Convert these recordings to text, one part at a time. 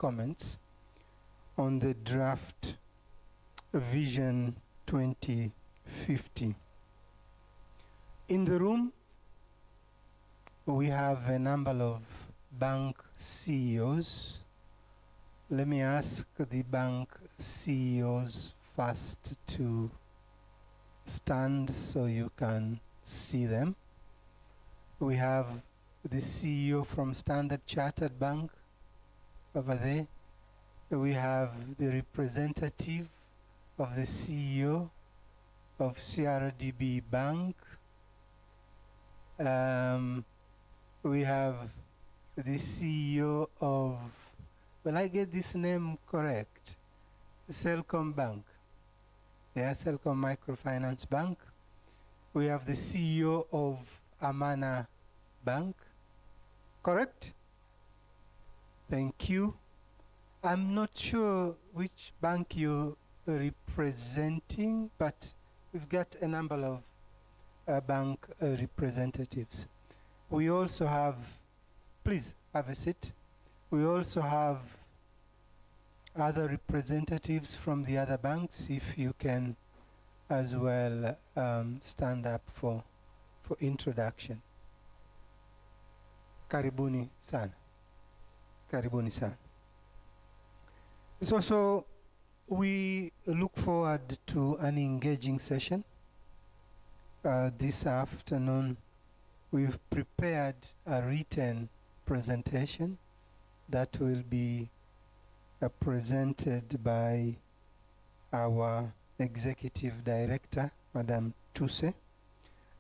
comments on the draft Vision 2050. In the room, we have a number of bank CEOs. Let me ask the bank CEOs first to stand so you can see them. We have the CEO from Standard Chartered Bank over there. We have the representative of the CEO of CRDB Bank. We have the CEO of, will I get this name correct? Selcom Bank. Yeah, Selcom Microfinance Bank. We have the CEO of Amana Bank. Correct? Thank you. I'm not sure which bank you're representing, but we've got a number of bank representatives. We also have, please have a seat. We also have other representatives from the other banks, if you can as well stand up for introduction. Karibuni sana. Karibuni sana. So we look forward to an engaging session. This afternoon, we've prepared a written presentation that will be presented by our Executive Director, Madam Tuse.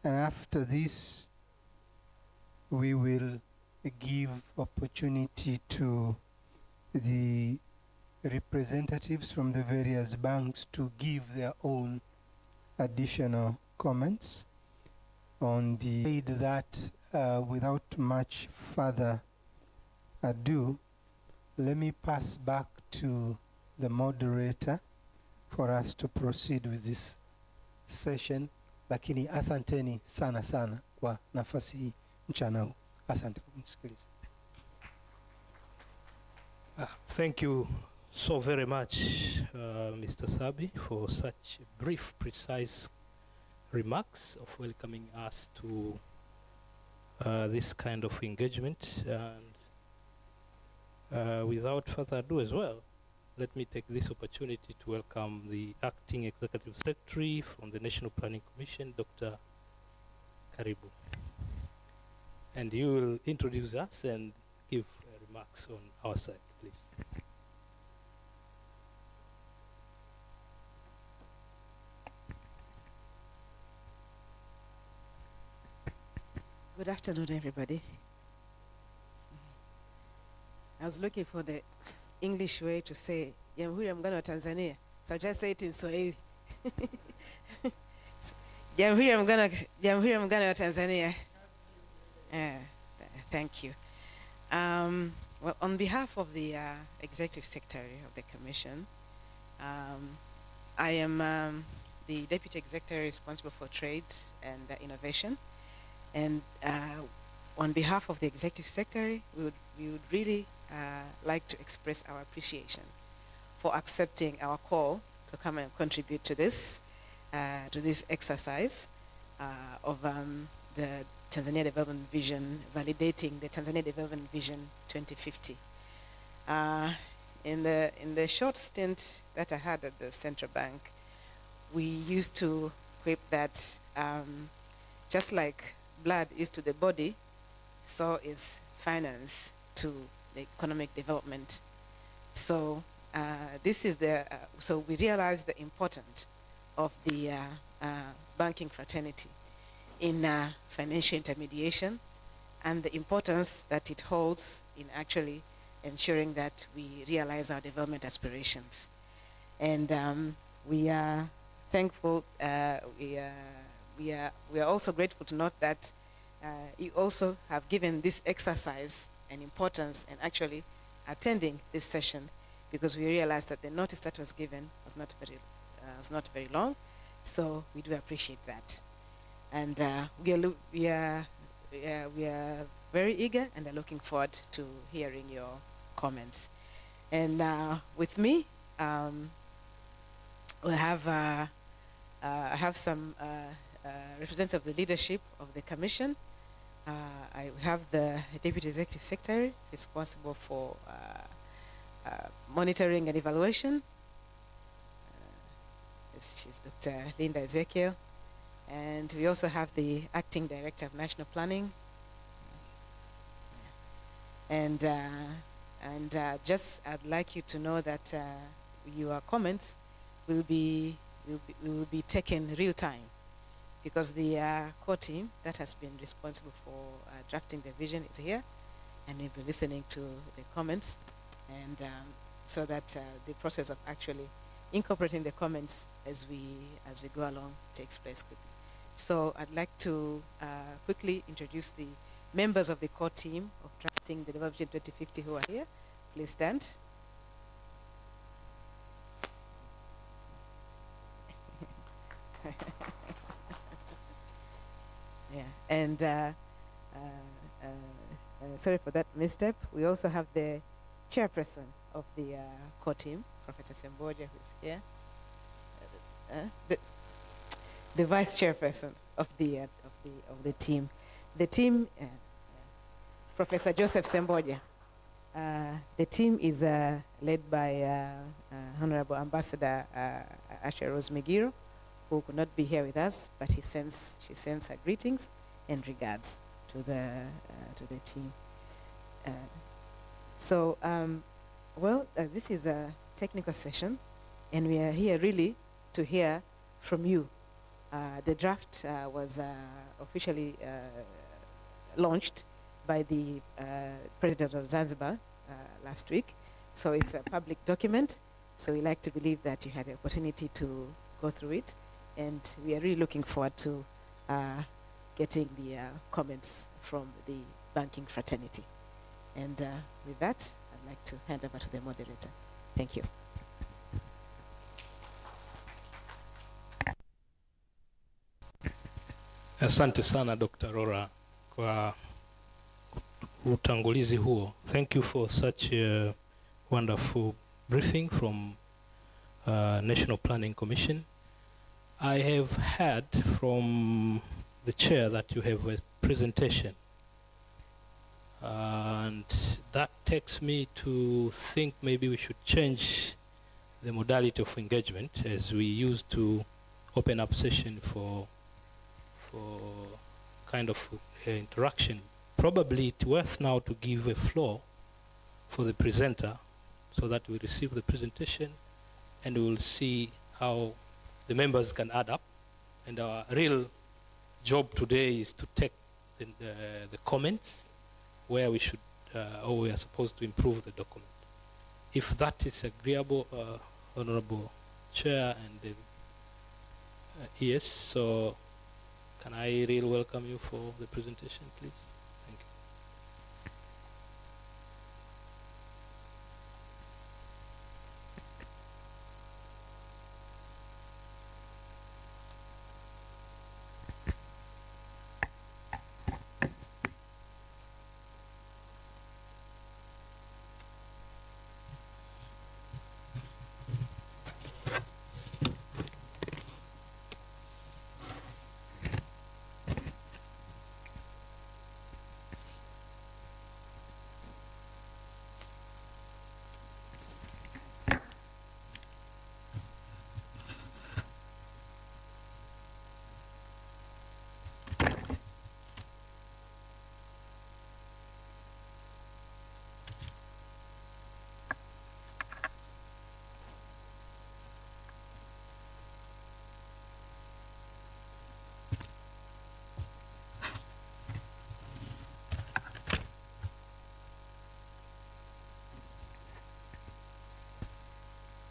And after this, we will give opportunity to the representatives from the various banks to give their own additional comments on the that without much further ado, let me pass back to the moderator for us to proceed with this session. Lakini asanteni sana sana kwa nafasi hii mchana huu. Asante kumsikiliza. Thank you so very much, Mr. Sabi, for such brief, precise remarks of welcoming us to this kind of engagement. And without further ado as well, let me take this opportunity to welcome the Acting Executive Secretary from the National Planning Commission, Dr. Karibu. And you will introduce us and give remarks on our side, please. Good afternoon, everybody. I was looking for the English way to say Jamhuri ya Muungano wa Tanzania, so I'll just say it in Swahili. Jamhuri ya Muungano wa Tanzania. Thank you. Well, on behalf of the Executive Secretary of the Commission, I am the Deputy Executive responsible for trade and innovation. And on behalf of the Executive Secretary, we would really like to express our appreciation for accepting our call to come and contribute to this exercise of the Tanzania Development Vision, validating the Tanzania Development Vision 2050. In the short stint that I had at the Central Bank, we used to quip that just like blood is to the body, so is finance to the economic development. So this is so we realize the importance of the banking fraternity in financial intermediation and the importance that it holds in actually ensuring that we realize our development aspirations. And we are thankful, we are also grateful to note that you also have given this exercise an importance and actually attending this session, because we realized that the notice that was given was not very long. So we do appreciate that. And we are very eager and are looking forward to hearing your comments. And with me, we have I have some representatives of the leadership of the commission. I have the Deputy Executive Secretary responsible for monitoring and evaluation. She's Dr. Linda Ezekiel. And we also have the Acting Director of National Planning. And just I'd like you to know that your comments will be taken real time, because the core team that has been responsible for drafting the vision is here, and we'll be listening to the comments, and so that the process of actually incorporating the comments as we go along takes place quickly. So I'd like to quickly introduce the members of the core team of drafting the Vision 2050 who are here. Please stand. Yeah, and sorry for that misstep. We also have the chairperson of the core team, Professor Semboja, who's here. The vice chairperson of the team. The team, Professor Joseph Semboja. The team is led by Honorable Ambassador Asha Rose Megiro, who could not be here with us, but she sends her greetings and regards to the team. This is a technical session, and we are here really to hear from you. The draft was officially launched by the President of Zanzibar last week, so it's a public document. So we like to believe that you had the opportunity to go through it, and we are really looking forward to getting the comments from the banking fraternity. And with that, I'd like to hand over to the moderator. Thank you. Asante sana Dr. Rora kwa utangulizi huo. Thank you for such a wonderful briefing from National Planning Commission. I have heard from the chair that you have a presentation, and that takes me to think maybe we should change the modality of engagement, as we used to open up session for kind of interaction. Probably it's worth now to give a floor for the presenter so that we receive the presentation and we will see how the members can add up. And our real job today is to take the comments where we should or we are supposed to improve the document. If that is agreeable, Honorable Chair, and yes, so can I really welcome you for the presentation, please? Thank you.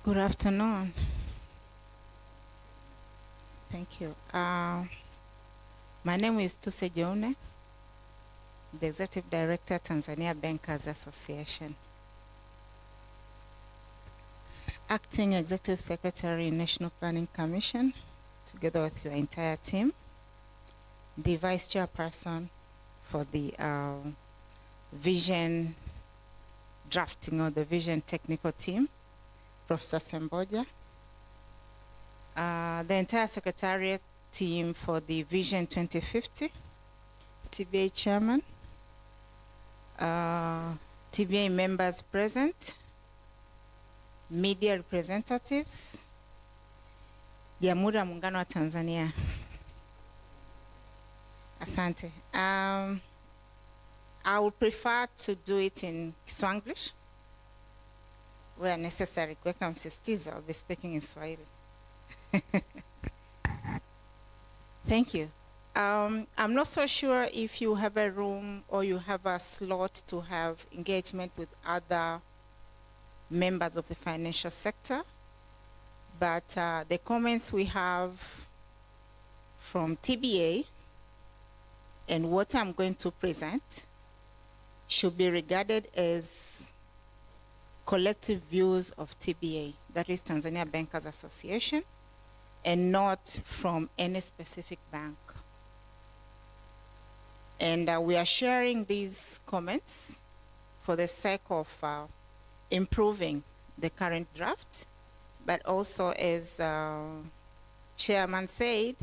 Good afternoon. Thank you. My name is Tuse Jone, the Executive Director, Tanzania Bankers Association. Acting Executive Secretary, National Planning Commission, together with your entire team. The Vice Chairperson for the Vision drafting or the vision technical team, Professor Semboja, the entire secretariat team for the Vision 2050, TBA chairman, TBA members present, media representatives, Jamhuri ya Muungano wa Tanzania. Asante. I would prefer to do it in Swanglish where necessary. Kuweka msisitizo, I'll be speaking in Swahili. Thank you. I'm not so sure if you have a room or you have a slot to have engagement with other members of the financial sector, but the comments we have from TBA and what I'm going to present should be regarded as collective views of TBA, that is Tanzania Bankers Association, and not from any specific bank. And we are sharing these comments for the sake of improving the current draft, but also, as Chairman said,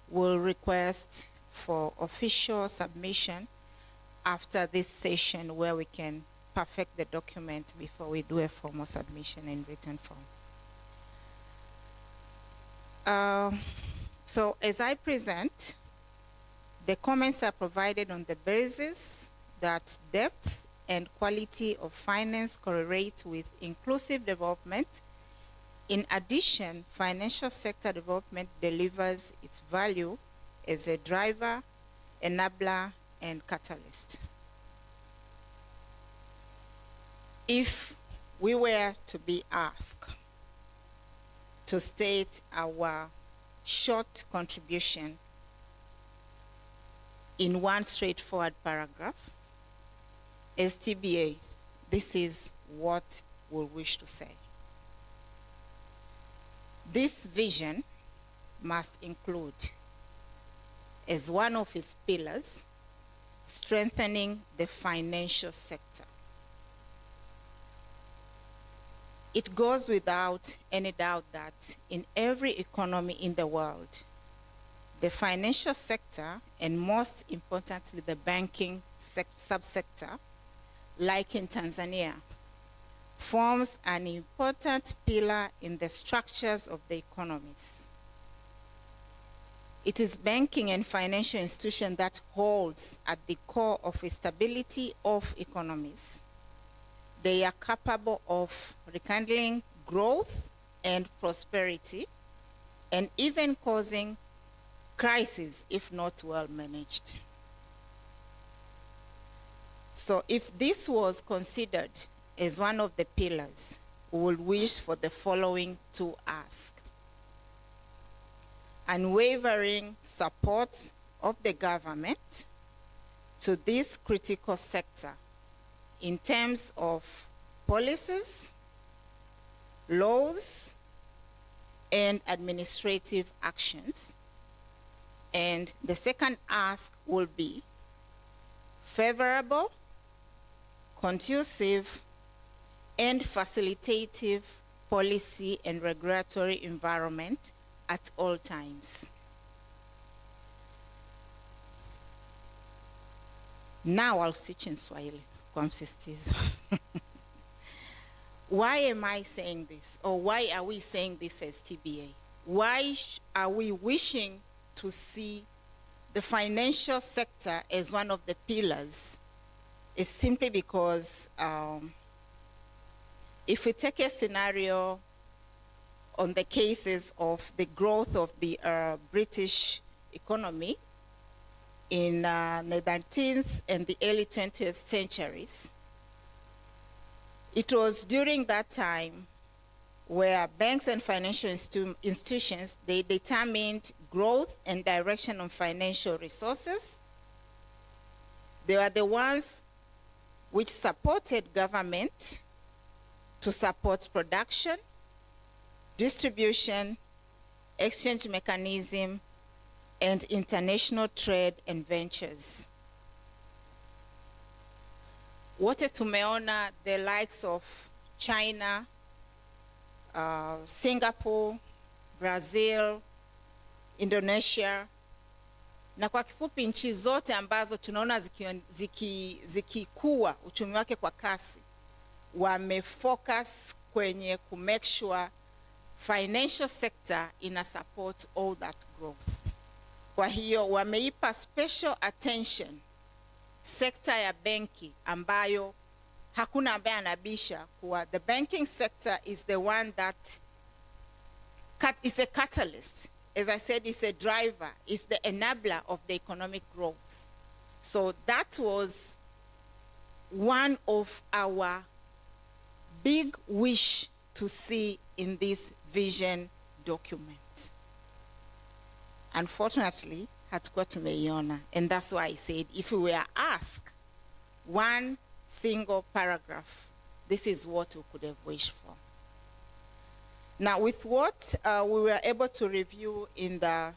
we'll request for official submission after this session where we can perfect the document before we do a formal submission in written form. So as I present, the comments are provided on the basis that depth and quality of finance correlate with inclusive development. In addition, financial sector development delivers its value as a driver, enabler, and catalyst. If we were to be asked to state our short contribution in one straightforward paragraph, as TBA, this is what we wish to say. This vision must include, as one of its pillars, strengthening the financial sector. It goes without any doubt that in every economy in the world, the financial sector, and most importantly, the banking subsector, like in Tanzania, forms an important pillar in the structures of the economies. It is banking and financial institution that holds at the core of the stability of economies. They are capable of rekindling growth and prosperity, and even causing crisis if not well managed. So if this was considered as one of the pillars, we would wish for the following to ask: unwavering support of the government to this critical sector in terms of policies, laws, and administrative actions. And the second ask will be favorable, conducive, and facilitative policy and regulatory environment at all times. Now I'll switch in Swahili kwa msisitizo. Why am I saying this? Or why are we saying this as TBA? Why are we wishing to see the financial sector as one of the pillars? It's simply because if we take a scenario on the cases of the growth of the British economy in the 19th and the early 20th centuries, it was during that time where banks and financial institutions, they determined growth and direction of financial resources. They were the ones which supported government to support production, distribution, exchange mechanism, and international trade and ventures. Wote tumeona the likes of China, Singapore, Brazil, Indonesia, na kwa kifupi nchi zote ambazo tunaona zikikua uchumi wake kwa kasi, wamefocus kwenye kumake sure financial sector ina support all that growth. Kwa hiyo wameipa special attention sekta ya benki ambayo hakuna ambaye anabisha kuwa the banking sector is the one that is a catalyst. As I said, it's a driver, it's the enabler of the economic growth. So that was one of our big wish to see in this vision document. Unfortunately, hatukuwa tumeiona, and that's why I said if we were asked one single paragraph, this is what we could have wished for. Now, with what we were able to review in the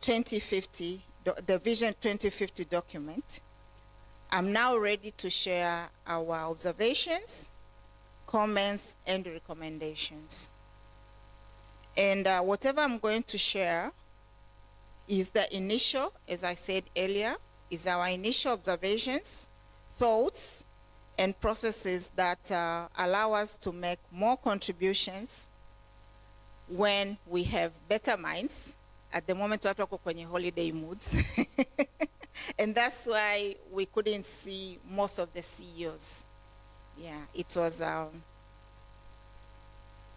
2050, the Vision 2050 document, I'm now ready to share our observations, comments, and recommendations. And whatever I'm going to share is the initial, as I said earlier, is our initial observations, thoughts, and processes that allow us to make more contributions when we have better minds. At the moment, watu wako kwenye holiday moods. And that's why we couldn't see most of the CEOs. Yeah, it was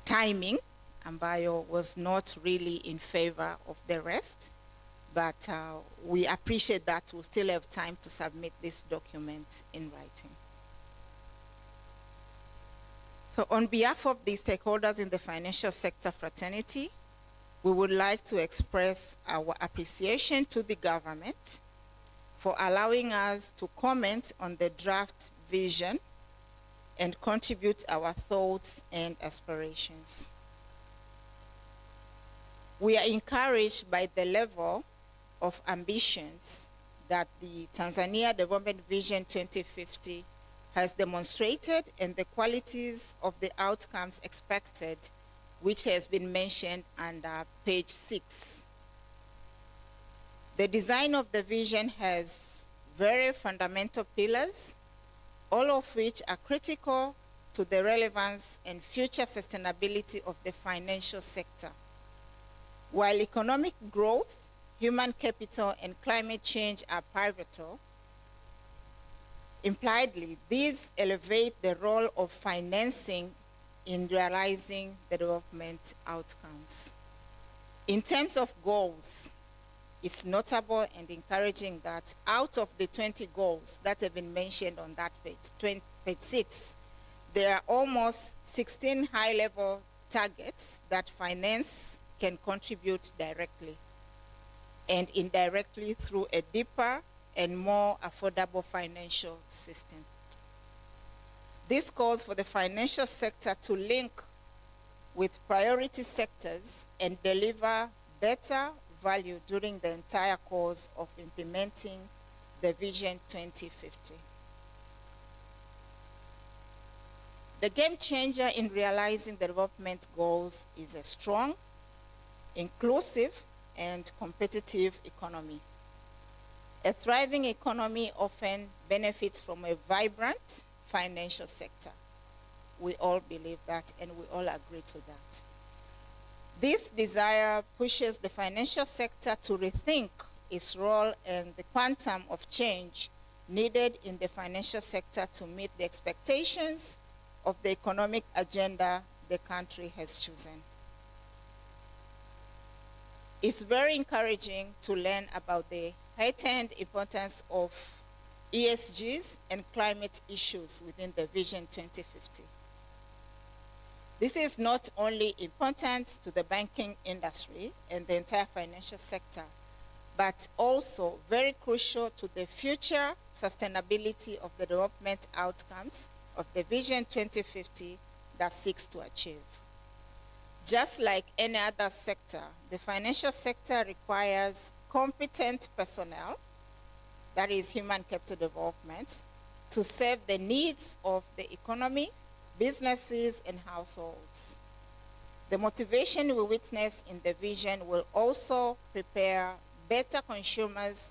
timing ambayo was not really in favor of the rest. But we appreciate that we still have time to submit this document in writing. So on behalf of the stakeholders in the financial sector fraternity, we would like to express our appreciation to the government for allowing us to comment on the draft vision and contribute our thoughts and aspirations. We are encouraged by the level of ambitions that the Tanzania Development Vision 2050 has demonstrated and the qualities of the outcomes expected, which has been mentioned under page 6. The design of the vision has very fundamental pillars, all of which are critical to the relevance and future sustainability of the financial sector. While economic growth, human capital, and climate change are pivotal, impliedly, these elevate the role of financing in realizing the development outcomes. In terms of goals, it's notable and encouraging that out of the 20 goals that have been mentioned on that page, page 6, there are almost 16 high-level targets that finance can contribute directly and indirectly through a deeper and more affordable financial system. This calls for the financial sector to link with priority sectors and deliver better value during the entire course of implementing the Vision 2050. The game changer in realizing the development goals is a strong, inclusive, and competitive economy. A thriving economy often benefits from a vibrant financial sector. We all believe that, and we all agree to that. This desire pushes the financial sector to rethink its role and the quantum of change needed in the financial sector to meet the expectations of the economic agenda the country has chosen. It's very encouraging to learn about the heightened importance of ESGs and climate issues within the Vision 2050. This is not only important to the banking industry and the entire financial sector, but also very crucial to the future sustainability of the development outcomes of the Vision 2050 that seeks to achieve. Just like any other sector, the financial sector requires competent personnel, that is human capital development, to serve the needs of the economy, businesses, and households. The motivation we witness in the vision will also prepare better consumers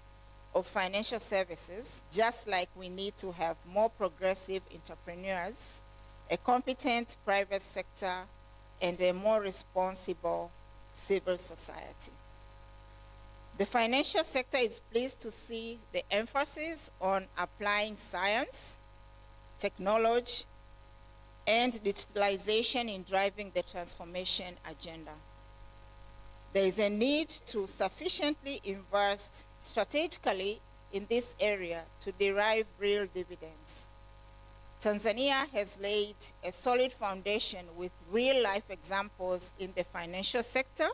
of financial services, just like we need to have more progressive entrepreneurs, a competent private sector, and a more responsible civil society. The financial sector is pleased to see the emphasis on applying science, technology, and digitalization in driving the transformation agenda. There is a need to sufficiently invest strategically in this area to derive real dividends. Tanzania has laid a solid foundation with real-life examples in the financial sector,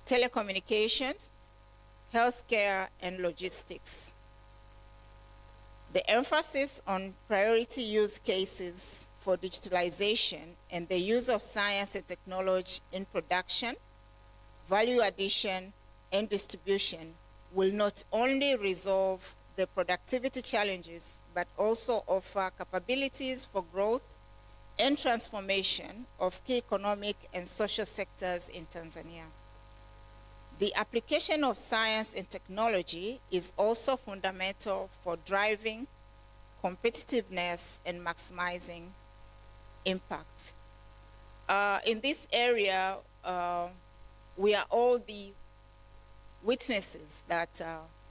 telecommunications, healthcare, and logistics. The emphasis on priority use cases for digitalization and the use of science and technology in production, value addition, and distribution will not only resolve the productivity challenges, but also offer capabilities for growth and transformation of key economic and social sectors in Tanzania. The application of science and technology is also fundamental for driving competitiveness and maximizing impact. In this area, we are all the witnesses that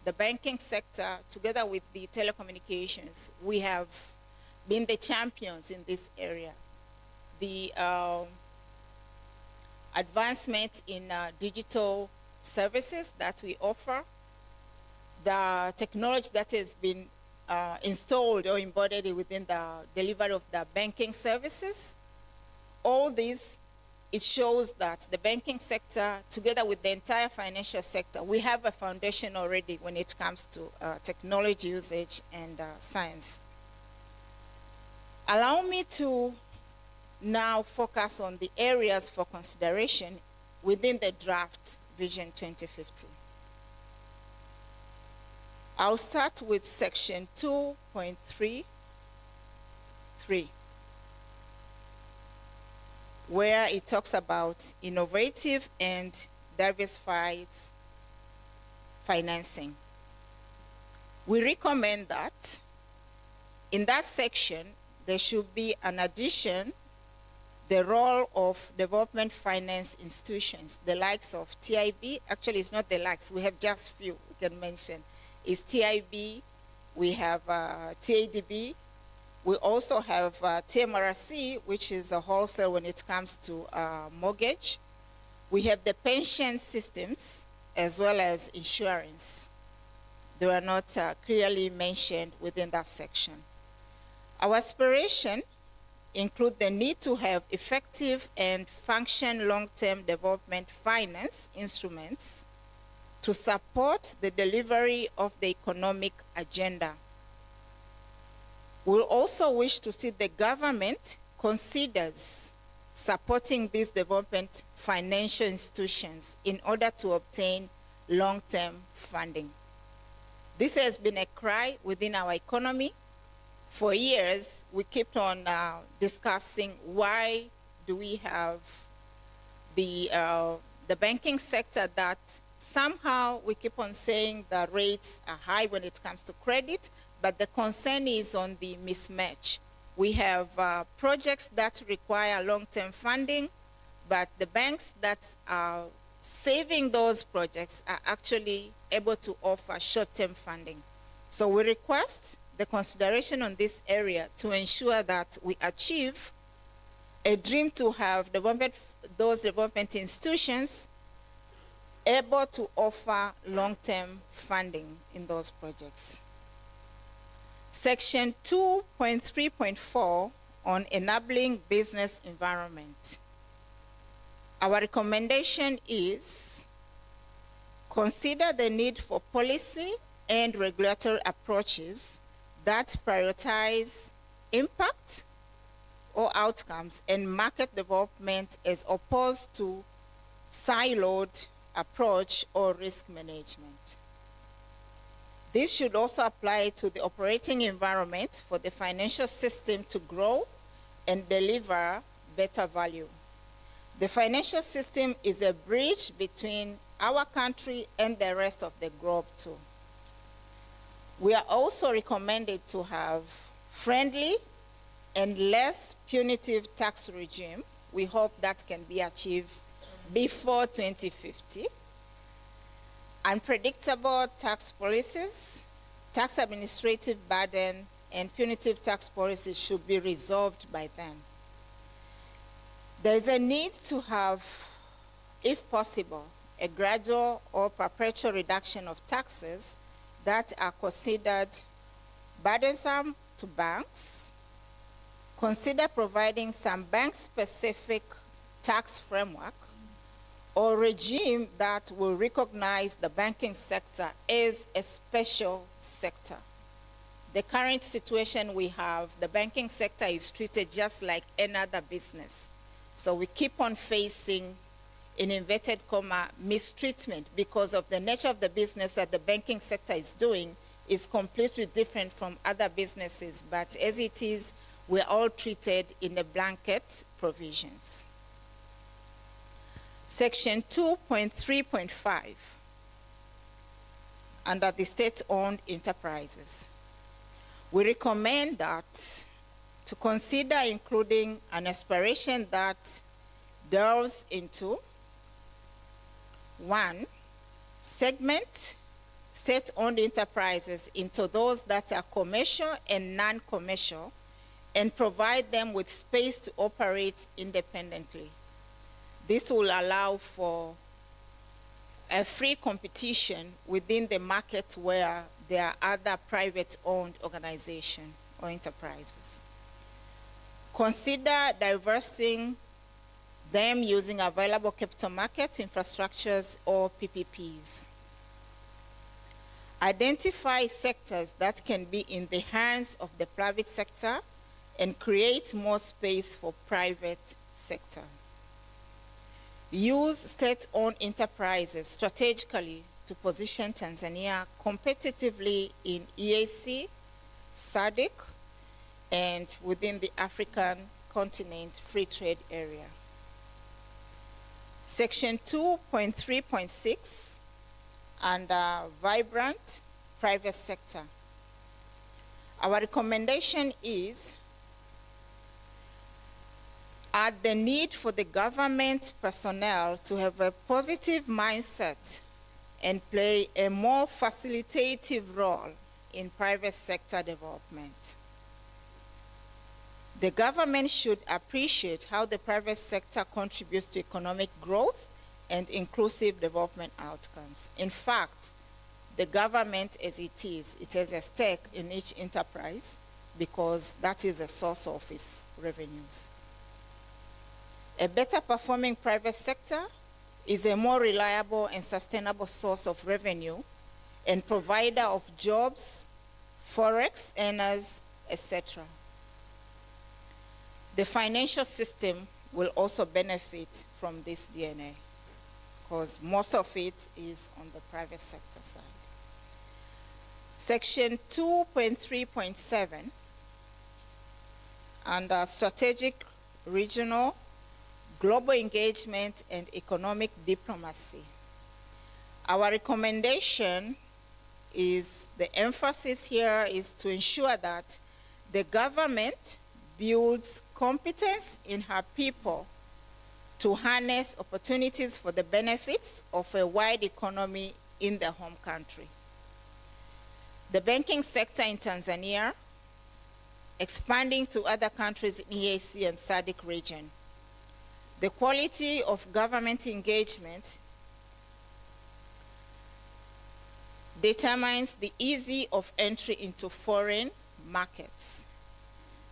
the banking sector, together with the telecommunications, we have been the champions in this area. The advancement in digital services that we offer, the technology that has been installed or embodied within the delivery of the banking services, all this, it shows that the banking sector, together with the entire financial sector, we have a foundation already when it comes to technology usage and science. Allow me to now focus on the areas for consideration within the draft Vision 2050. I'll start with section 2.3.3, where it talks about innovative and diversified financing. We recommend that in that section, there should be an addition, the role of development finance institutions, the likes of TIB. Actually, it's not the likes, we have just few we can mention. It's TIB, we have TADB, we also have TMRC, which is a wholesale when it comes to mortgage. We have the pension systems as well as insurance. They were not clearly mentioned within that section. Our aspiration include the need to have effective and function long-term development finance instruments to support the delivery of the economic agenda. We'll also wish to see the government considers supporting these development financial institutions in order to obtain long-term funding. This has been a cry within our economy. For years, we kept on discussing why do we have the banking sector that somehow we keep on saying the rates are high when it comes to credit, but the concern is on the mismatch. We have projects that require long-term funding, but the banks that are saving those projects are actually able to offer short-term funding. So we request the consideration on this area to ensure that we achieve a dream to have those development institutions able to offer long-term funding in those projects. Section 2.3.4 on enabling business environment. Our recommendation is consider the need for policy and regulatory approaches that prioritize impact or outcomes and market development as opposed to siloed approach or risk management. This should also apply to the operating environment for the financial system to grow and deliver better value. The financial system is a bridge between our country and the rest of the globe too. We are also recommended to have friendly and less punitive tax regime. We hope that can be achieved before 2050. Unpredictable tax policies, tax administrative burden, and punitive tax policies should be resolved by then. There is a need to have, if possible, a gradual or perpetual reduction of taxes that are considered burdensome to banks. Consider providing some bank-specific tax framework or regime that will recognize the banking sector as a special sector. The current situation we have, the banking sector is treated just like any other business. So we keep on facing, in inverted comma, mistreatment because of the nature of the business that the banking sector is doing is completely different from other businesses. But as it is, we're all treated in the blanket provisions. Section 2.3.5, under the state-owned enterprises. We recommend that to consider including an aspiration that delves into 1, segment state-owned enterprises into those that are commercial and non-commercial and provide them with space to operate independently. This will allow for a free competition within the market where there are other private-owned organizations or enterprises. Consider diversing them using available capital markets, infrastructures, or PPPs. Identify sectors that can be in the hands of the private sector and create more space for private sector. Use state-owned enterprises strategically to position Tanzania competitively in EAC, SADC, and within the African continent free trade area. Section 2.3.6, under vibrant private sector. Our recommendation is at the need for the government personnel to have a positive mindset and play a more facilitative role in private sector development. The government should appreciate how the private sector contributes to economic growth and inclusive development outcomes. In fact, the government as it has a stake in each enterprise because that is a source of its revenues. A better performing private sector is a more reliable and sustainable source of revenue and provider of jobs, forex earners, etc. The financial system will also benefit from this DNA because most of it is on the private sector side. Section 2.3.7, under strategic, regional, global engagement and economic diplomacy. Our recommendation is, the emphasis here is to ensure that the government builds competence in her people to harness opportunities for the benefits of a wide economy in the home country. The banking sector in Tanzania, expanding to other countries in EAC and SADC region. The quality of government engagement determines the ease of entry into foreign markets.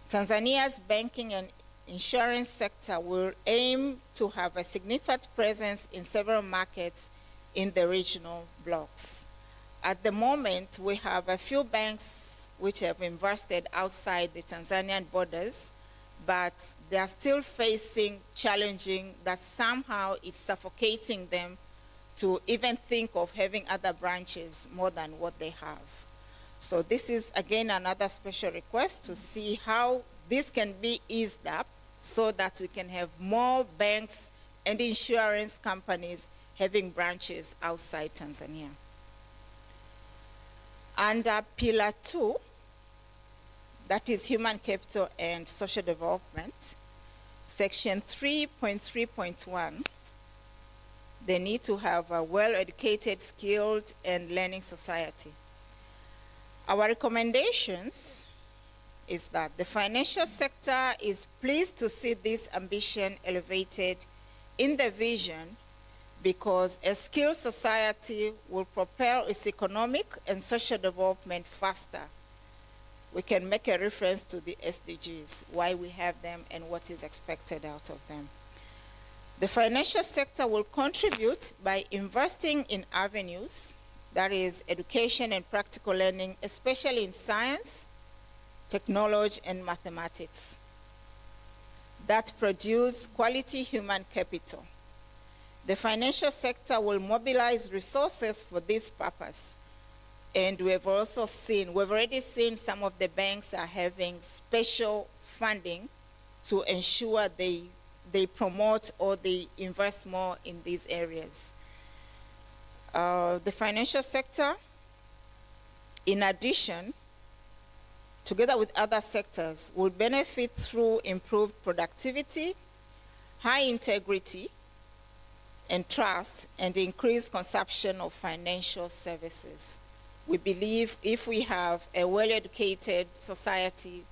Tanzania's banking and insurance sector will aim to have a significant presence in several markets in the regional blocks. At the moment, we have a few banks which have invested outside the Tanzanian borders, but they are still facing challenging that somehow is suffocating them to even think of having other branches more than what they have. So this is, again, another special request to see how this can be eased up so that we can have more banks and insurance companies having branches outside Tanzania. Under Pillar 2, that is human capital and social development, Section 3.3.1, they need to have a well-educated, skilled, and learning society. Our recommendations is that the financial sector is pleased to see this ambition elevated in the vision because a skilled society will propel its economic and social development faster. We can make a reference to the SDGs, why we have them and what is expected out of them. The financial sector will contribute by investing in avenues, that is education and practical learning, especially in science, technology, and mathematics, that produce quality human capital. The financial sector will mobilize resources for this purpose. And we've already seen some of the banks are having special funding to ensure they promote or they invest more in these areas. The financial sector, in addition, together with other sectors, will benefit through improved productivity, high integrity, and trust, and increased consumption of financial services. We believe if we have a well-educated society,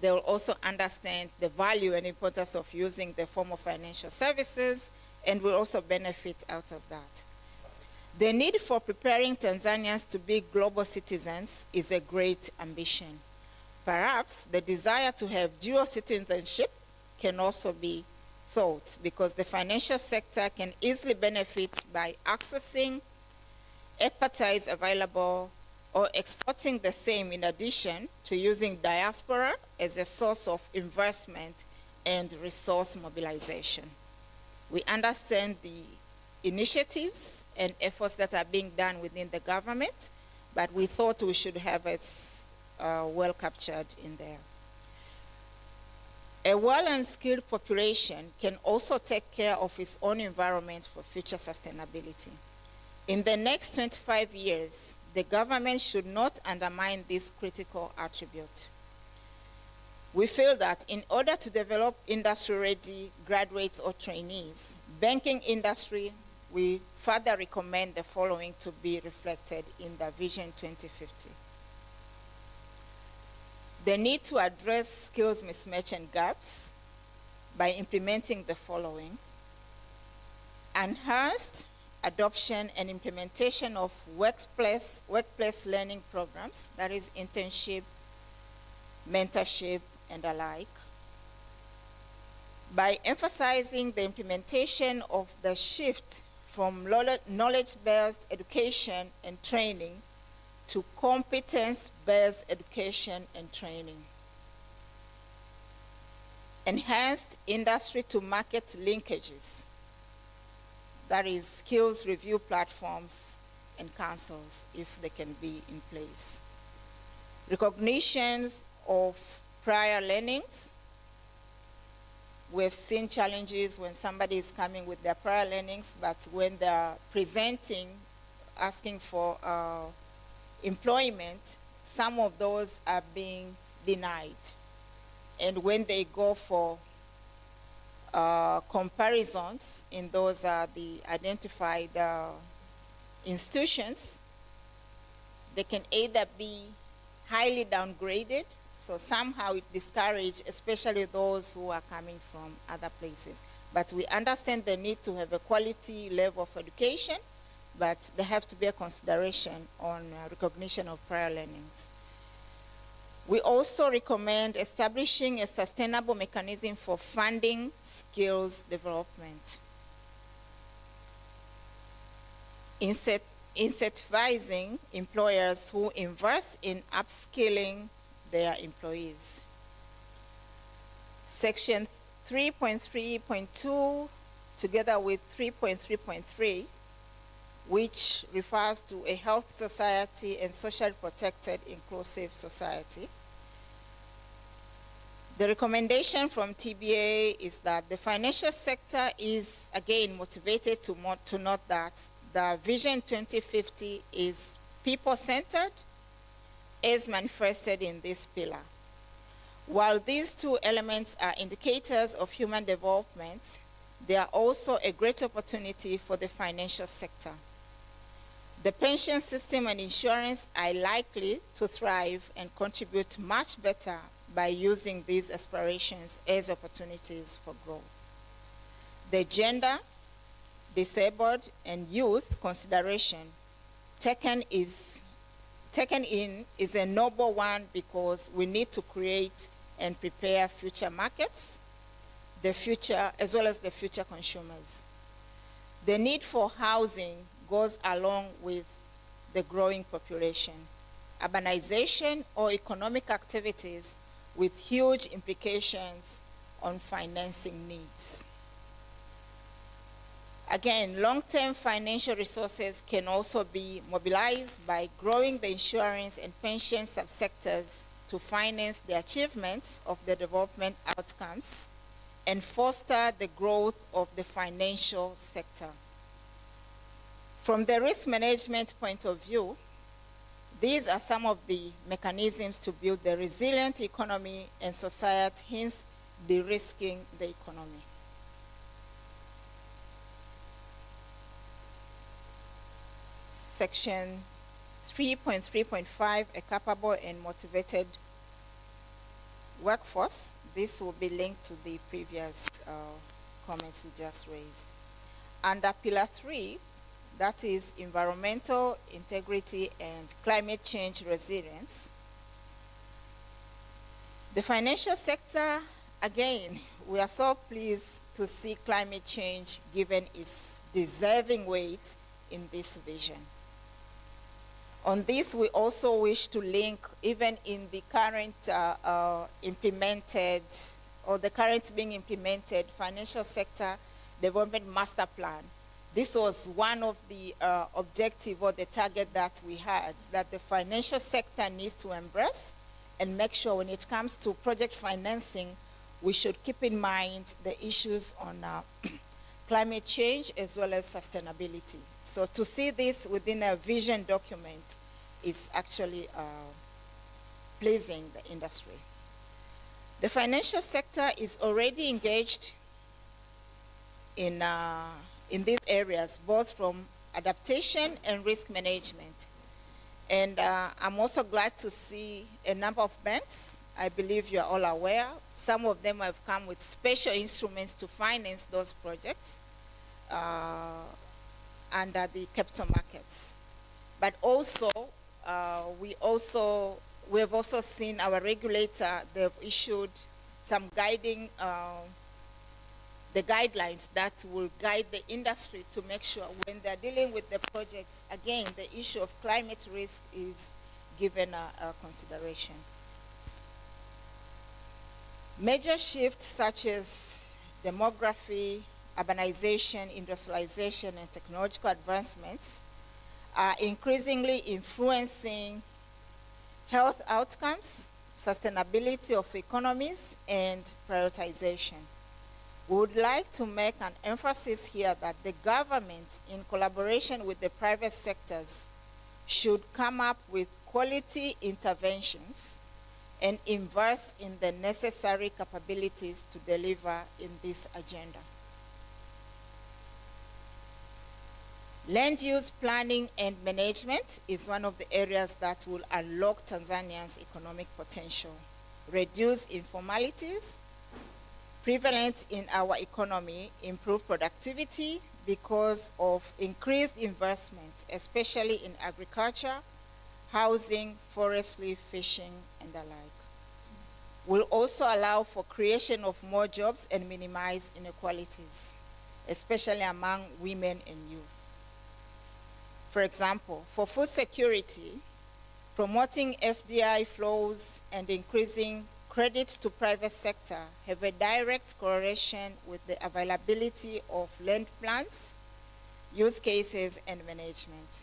they will also understand the value and importance of using the form of financial services, and will also benefit out of that. The need for preparing Tanzanians to be global citizens is a great ambition. Perhaps the desire to have dual citizenship can also be thought, because the financial sector can easily benefit by accessing expertise available or exporting the same, in addition to using diaspora as a source of investment and resource mobilization. We understand the initiatives and efforts that are being done within the government, but we thought we should have it well captured in there. A well and skilled population can also take care of its own environment for future sustainability. In the next 25 years, the government should not undermine this critical attribute. We feel that in order to develop industry-ready graduates or trainees, banking industry, we further recommend the following to be reflected in the Vision 2050. The need to address skills mismatch and gaps by implementing the following: enhanced adoption and implementation of workplace learning programs, that is internship, mentorship, and alike, by emphasizing the implementation of the shift from knowledge-based education and training to competence-based education and training. Enhanced industry-to-market linkages, that is skills review platforms and councils, if they can be in place. Recognition of prior learnings. We've seen challenges when somebody is coming with their prior learnings, but when they're presenting, asking for employment, some of those are being denied. And when they go for comparisons in those the identified institutions, they can either be highly downgraded, so somehow it discourages, especially those who are coming from other places. But we understand the need to have a quality level of education, but there have to be a consideration on recognition of prior learnings. We also recommend establishing a sustainable mechanism for funding skills development. Incentivizing employers who invest in upskilling their employees. Section 3.3.2, together with 3.3.3, which refers to a healthy society and socially protected, inclusive society. The recommendation from TBA is that the financial sector is, again, motivated to note that the Vision 2050 is people-centered, as manifested in this pillar. While these two elements are indicators of human development, they are also a great opportunity for the financial sector. The pension system and insurance are likely to thrive and contribute much better by using these aspirations as opportunities for growth. The gender, disabled, and youth consideration taken in is a noble one because we need to create and prepare future markets, as well as the future consumers. The need for housing goes along with the growing population, urbanization or economic activities with huge implications on financing needs. Again, long-term financial resources can also be mobilized by growing the insurance and pension subsectors to finance the achievements of the development outcomes and foster the growth of the financial sector. From the risk management point of view, these are some of the mechanisms to build the resilient economy and society, hence de-risking the economy. Section 3.3.5, a capable and motivated workforce. This will be linked to the previous comments we just raised. Under Pillar 3, that is environmental integrity and climate change resilience. The financial sector, again, we are so pleased to see climate change given its deserving weight in this vision. On this, we also wish to link, even in the current being implemented financial sector development master plan. This was one of the objective or the target that we had, that the financial sector needs to embrace and make sure when it comes to project financing, we should keep in mind the issues on climate change as well as sustainability. So to see this within a vision document is actually pleasing the industry. The financial sector is already engaged in these areas, both from adaptation and risk management. And I'm also glad to see a number of banks. I believe you're all aware. Some of them have come with special instruments to finance those projects under the capital markets. But also, we have also seen our regulator, they've issued some the guidelines that will guide the industry to make sure when they're dealing with the projects, again, the issue of climate risk is given a consideration. Major shifts such as demography, urbanization, industrialization, and technological advancements are increasingly influencing health outcomes, sustainability of economies, and prioritization. We would like to make an emphasis here that the government, in collaboration with the private sectors, should come up with quality interventions and invest in the necessary capabilities to deliver in this agenda. Land use planning and management is one of the areas that will unlock Tanzania's economic potential, reduce informalities, prevalence in our economy, improve productivity because of increased investment, especially in agriculture, housing, forestry, fishing, and the like. Will also allow for creation of more jobs and minimize inequalities, especially among women and youth. For example, for food security, promoting FDI flows and increasing credit to private sector have a direct correlation with the availability of land plants, use cases, and management.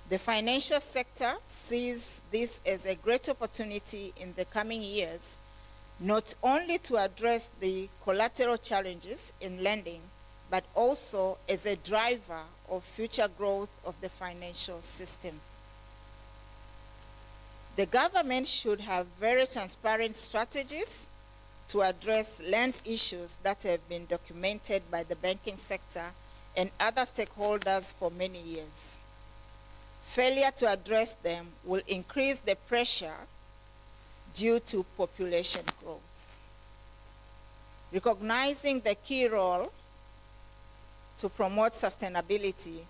The financial sector sees this as a great opportunity in the coming years, not only to address the collateral challenges in lending, but also as a driver of future growth of the financial system. The government should have very transparent strategies to address land issues that have been documented by the banking sector and other stakeholders for many years. Failure to address them will increase the pressure due to population growth. Recognizing the key role to promote sustainability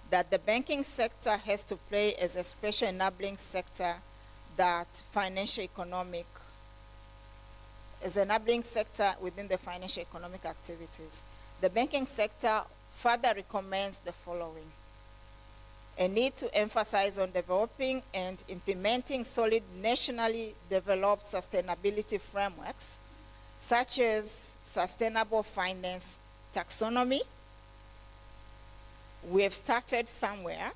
that the banking sector has to play as a special enabling sector that as an enabling sector within the financial economic activities. The banking sector further recommends the following: a need to emphasize on developing and implementing solid nationally developed sustainability frameworks, such as sustainable finance taxonomy. We have started somewhere.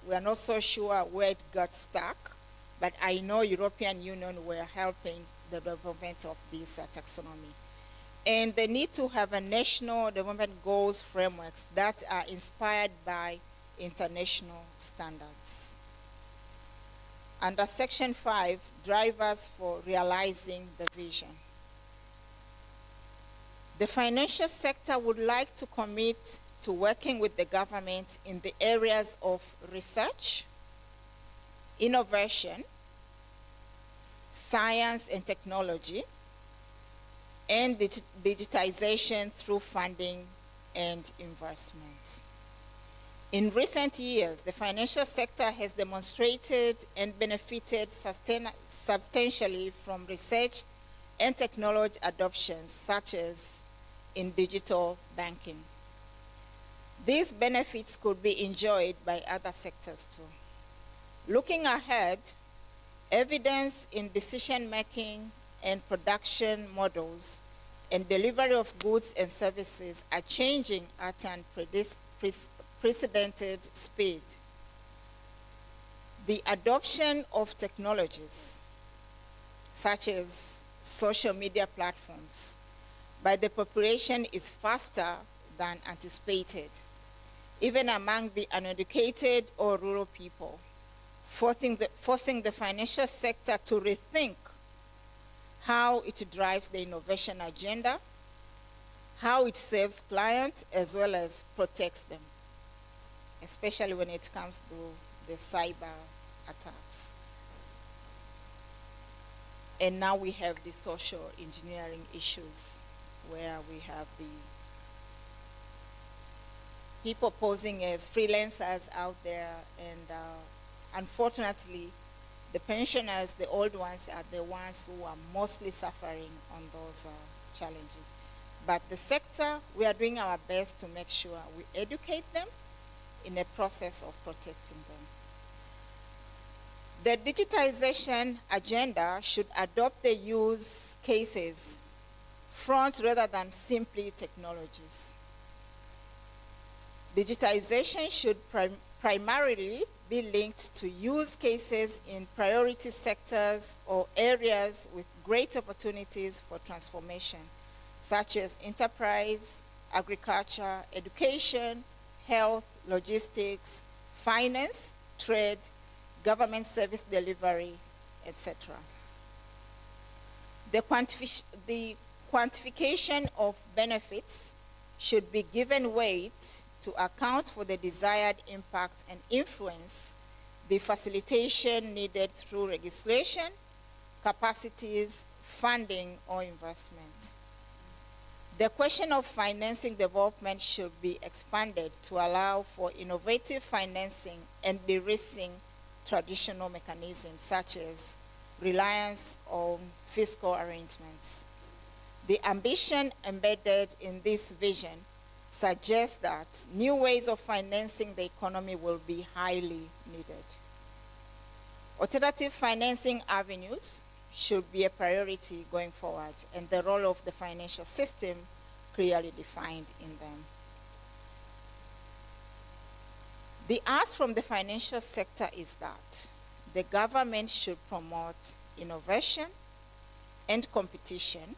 We are not so sure where it got stuck, but I know European Union were helping the development of this taxonomy. And the need to have a national development goals frameworks that are inspired by international standards. Under Section 5, drivers for realizing the vision. The financial sector would like to commit to working with the government in the areas of research, innovation, science and technology, and digitization through funding and investments. In recent years, the financial sector has demonstrated and benefited substantially from research and technology adoptions, such as in digital banking. These benefits could be enjoyed by other sectors too. Looking ahead, evidence in decision-making and production models and delivery of goods and services are changing at an unprecedented speed. The adoption of technologies, such as social media platforms, by the population is faster than anticipated, even among the uneducated or rural people, forcing the financial sector to rethink how it drives the innovation agenda, how it serves clients, as well as protects them, especially when it comes to the cyber attacks. And now we have the social engineering issues, where we have the people posing as freelancers out there, and unfortunately, the pensioners, the old ones, are the ones who are mostly suffering on those challenges. But the sector, we are doing our best to make sure we educate them in a process of protecting them. The digitization agenda should adopt the use cases front rather than simply technologies. Digitization should primarily be linked to use cases in priority sectors or areas with great opportunities for transformation, such as enterprise, agriculture, education, health, logistics, finance, trade, government service delivery, etc. The quantification of benefits should be given weight to account for the desired impact and influence the facilitation needed through legislation, capacities, funding, or investment. The question of financing development should be expanded to allow for innovative financing and de-risking traditional mechanisms, such as reliance on fiscal arrangements. The ambition embedded in this vision suggests that new ways of financing the economy will be highly needed. Alternative financing avenues should be a priority going forward, and the role of the financial system clearly defined in them. The ask from the financial sector is that the government should promote innovation and competition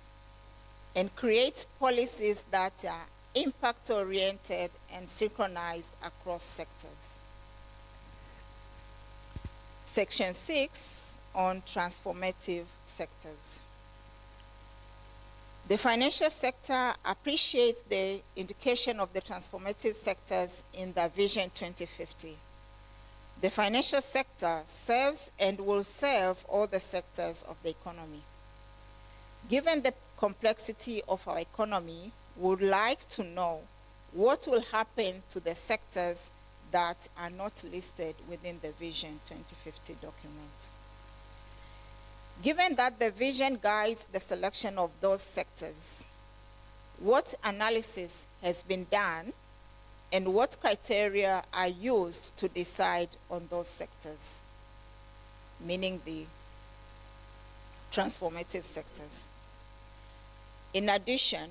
and create policies that are impact-oriented and synchronized across sectors. Section 6 on transformative sectors. The financial sector appreciates the indication of the transformative sectors in the Vision 2050. The financial sector serves and will serve all the sectors of the economy. Given the complexity of our economy, we would like to know what will happen to the sectors that are not listed within the Vision 2050 document. Given that the vision guides the selection of those sectors, what analysis has been done and what criteria are used to decide on those sectors, meaning the transformative sectors? In addition,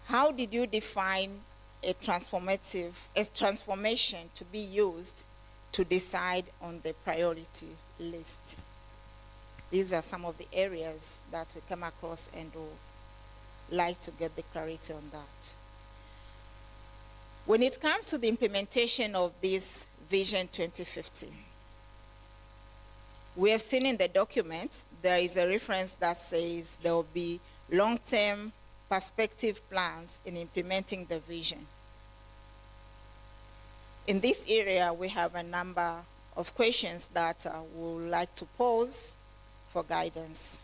how did you define a transformation to be used to decide on the priority list? These are some of the areas that we come across and would like to get the clarity on that. When it comes to the implementation of this Vision 2050, we have seen in the document there is a reference that says there will be long-term perspective plans in implementing the vision. In this area, we have a number of questions that we would like to pose for guidance.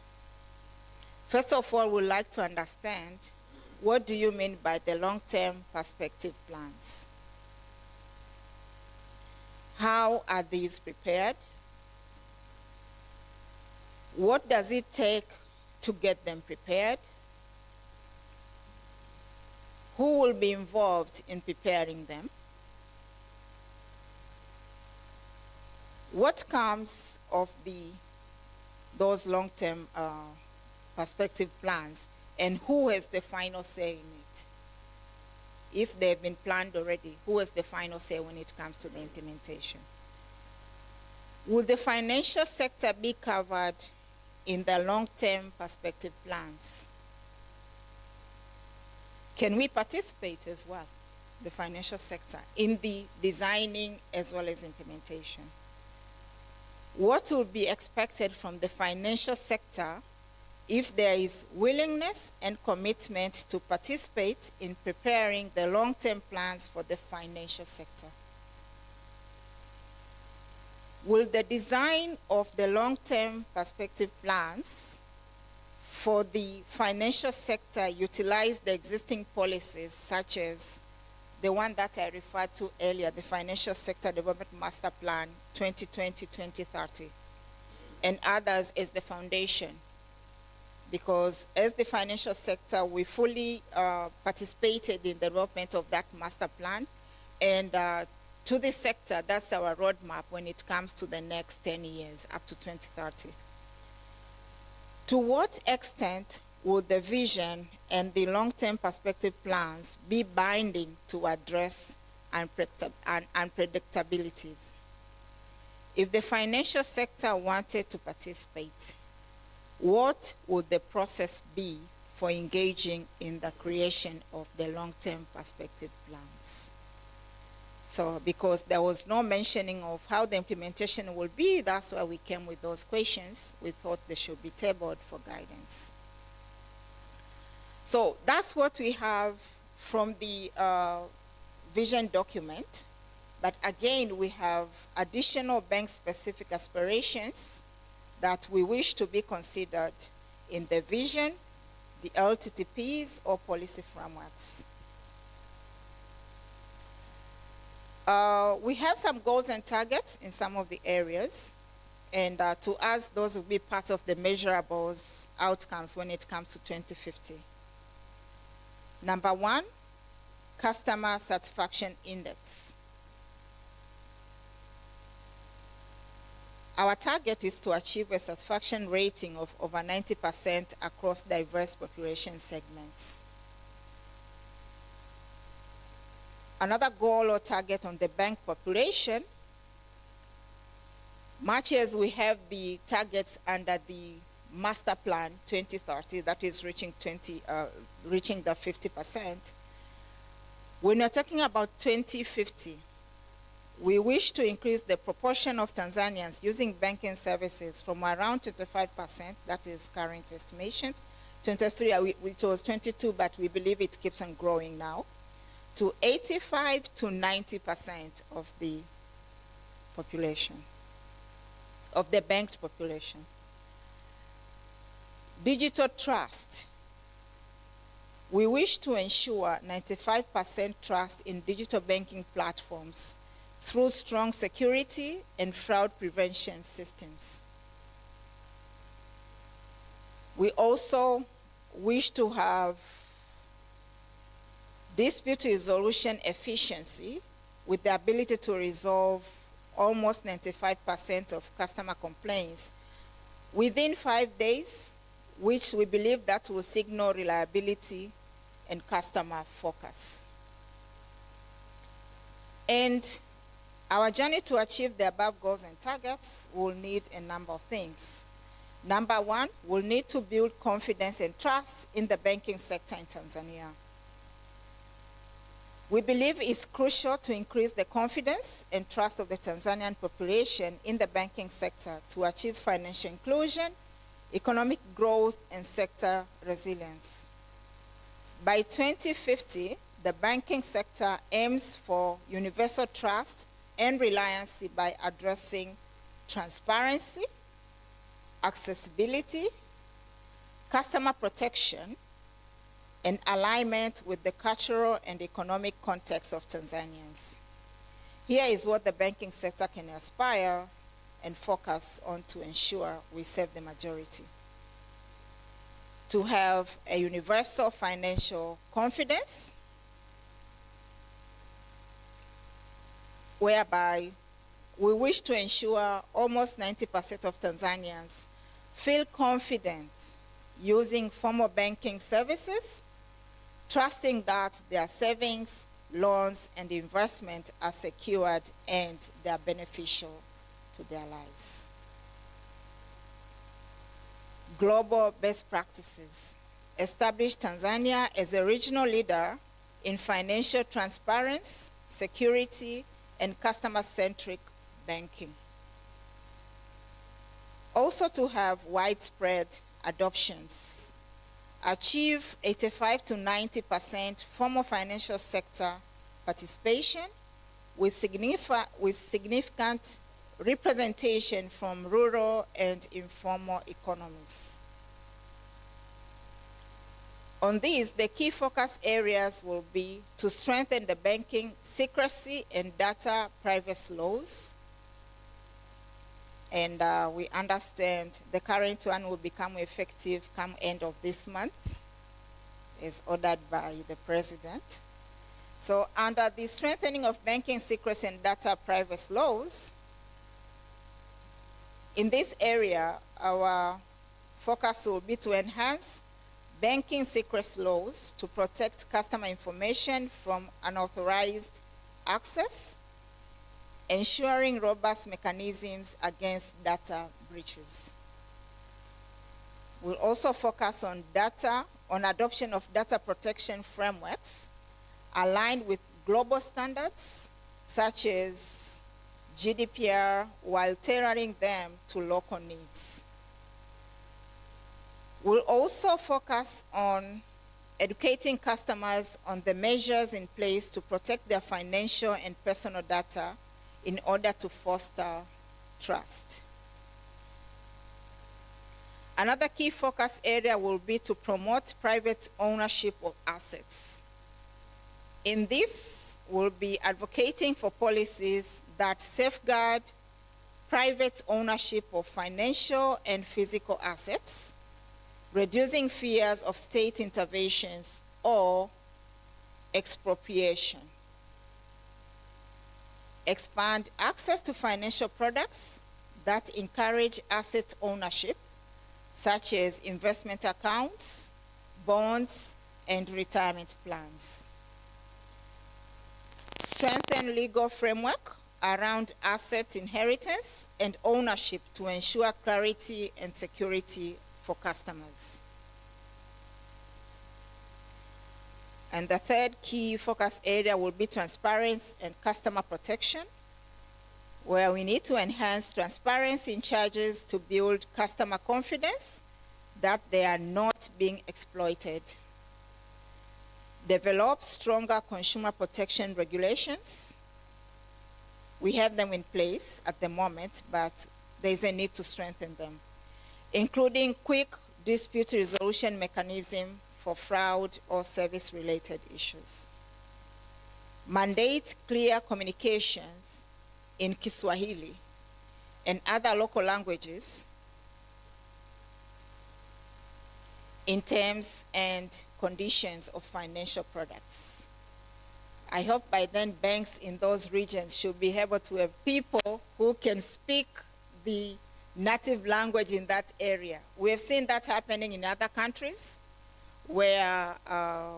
First of all, we'd like to understand, what do you mean by the long-term perspective plans? How are these prepared? What does it take to get them prepared? Who will be involved in preparing them? What comes of those long-term perspective plans, and who has the final say in it? If they've been planned already, who has the final say when it comes to the implementation? Will the financial sector be covered in the long-term perspective plans? Can we participate as well, the financial sector, in the designing as well as implementation? What will be expected from the financial sector if there is willingness and commitment to participate in preparing the long-term plans for the financial sector? Will the design of the long-term perspective plans for the financial sector utilize the existing policies, such as the one that I referred to earlier, the Financial Sector Development Master Plan 2020-2030, and others as the foundation? Because as the financial sector, we fully participated in the development of that master plan, and to the sector, that's our roadmap when it comes to the next 10 years, up to 2030. To what extent would the vision and the long-term perspective plans be binding to address unpredictabilities? If the financial sector wanted to participate, what would the process be for engaging in the creation of the long-term perspective plans? So because there was no mentioning of how the implementation will be, that's why we came with those questions. We thought they should be tabled for guidance. So that's what we have from the vision document. But again, we have additional bank-specific aspirations that we wish to be considered in the vision, the LTTPs, or policy frameworks. We have some goals and targets in some of the areas, and to us, those will be part of the measurables outcomes when it comes to 2050. Number 1, customer satisfaction index. Our target is to achieve a satisfaction rating of over 90% across diverse population segments. Another goal or target on the bank population, much as we have the targets under the master plan 2030, that is reaching the 50%, when we're talking about 2050, we wish to increase the proportion of Tanzanians using banking services from around 25%, that is current estimation, 23, which was 22, but we believe it keeps on growing now, to 85 to 90% of the population, of the banked population. Digital trust. We wish to ensure 95% trust in digital banking platforms through strong security and fraud prevention systems. We also wish to have dispute resolution efficiency with the ability to resolve almost 95% of customer complaints within 5 days, which we believe that will signal reliability and customer focus. And our journey to achieve the above goals and targets will need a number of things. Number one, we'll need to build confidence and trust in the banking sector in Tanzania. We believe it's crucial to increase the confidence and trust of the Tanzanian population in the banking sector to achieve financial inclusion, economic growth, and sector resilience. By 2050, the banking sector aims for universal trust and reliance by addressing transparency, accessibility, customer protection, and alignment with the cultural and economic context of Tanzanians. Here is what the banking sector can aspire and focus on to ensure we serve the majority. To have a universal financial confidence, whereby we wish to ensure almost 90% of Tanzanians feel confident using formal banking services, trusting that their savings, loans, and investments are secured and they are beneficial to their lives. Global best practices. Establish Tanzania as a regional leader in financial transparency, security, and customer-centric banking. Also to have widespread adoptions. Achieve 85 to 90% formal financial sector participation with significant representation from rural and informal economies. On these, the key focus areas will be to strengthen the banking secrecy and data privacy laws. And we understand the current one will become effective come end of this month, as ordered by the President. So under the strengthening of banking secrecy and data privacy laws, in this area, our focus will be to enhance banking secrecy laws to protect customer information from unauthorized access, ensuring robust mechanisms against data breaches. We'll also focus on adoption of data protection frameworks aligned with global standards such as GDPR while tailoring them to local needs. We'll also focus on educating customers on the measures in place to protect their financial and personal data in order to foster trust. Another key focus area will be to promote private ownership of assets. In this, we'll be advocating for policies that safeguard private ownership of financial and physical assets, reducing fears of state interventions or expropriation. Expand access to financial products that encourage asset ownership, such as investment accounts, bonds, and retirement plans. Strengthen legal framework around asset inheritance and ownership to ensure clarity and security for customers. And the third key focus area will be transparency and customer protection, where we need to enhance transparency in charges to build customer confidence that they are not being exploited. Develop stronger consumer protection regulations. We have them in place at the moment, but there's a need to strengthen them, including quick dispute resolution mechanism for fraud or service-related issues. Mandate clear communications in Kiswahili and other local languages in terms and conditions of financial products. I hope by then banks in those regions should be able to have people who can speak the native language in that area. We have seen that happening in other countries, where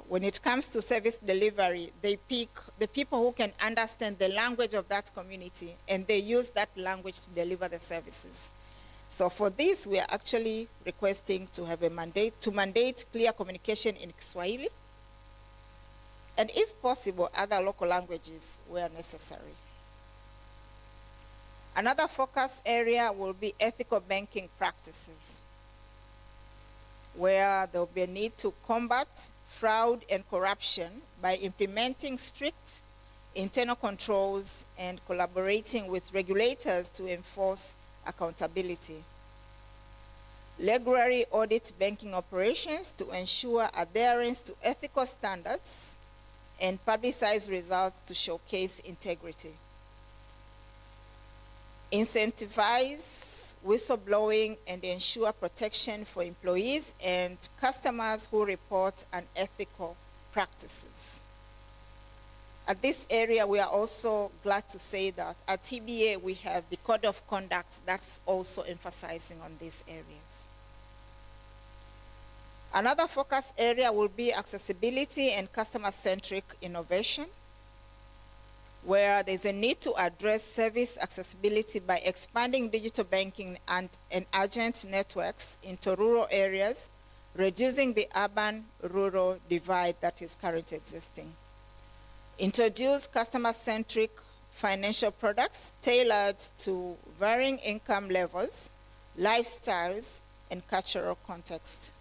when it comes to service delivery, they pick the people who can understand the language of that community, and they use that language to deliver the services. So for this, we are actually requesting to have a mandate clear communication in Kiswahili, and if possible, other local languages where necessary. Another focus area will be ethical banking practices, where there will be a need to combat fraud and corruption by implementing strict internal controls and collaborating with regulators to enforce accountability. Regularly audit banking operations to ensure adherence to ethical standards and publicize results to showcase integrity. Incentivize whistleblowing and ensure protection for employees and customers who report unethical practices. At this area, we are also glad to say that at TBA, we have the code of conduct that's also emphasizing on these areas. Another focus area will be accessibility and customer-centric innovation, where there's a need to address service accessibility by expanding digital banking and agent networks into rural areas, reducing the urban-rural divide that is currently existing. Introduce customer-centric financial products tailored to varying income levels, lifestyles, and cultural context.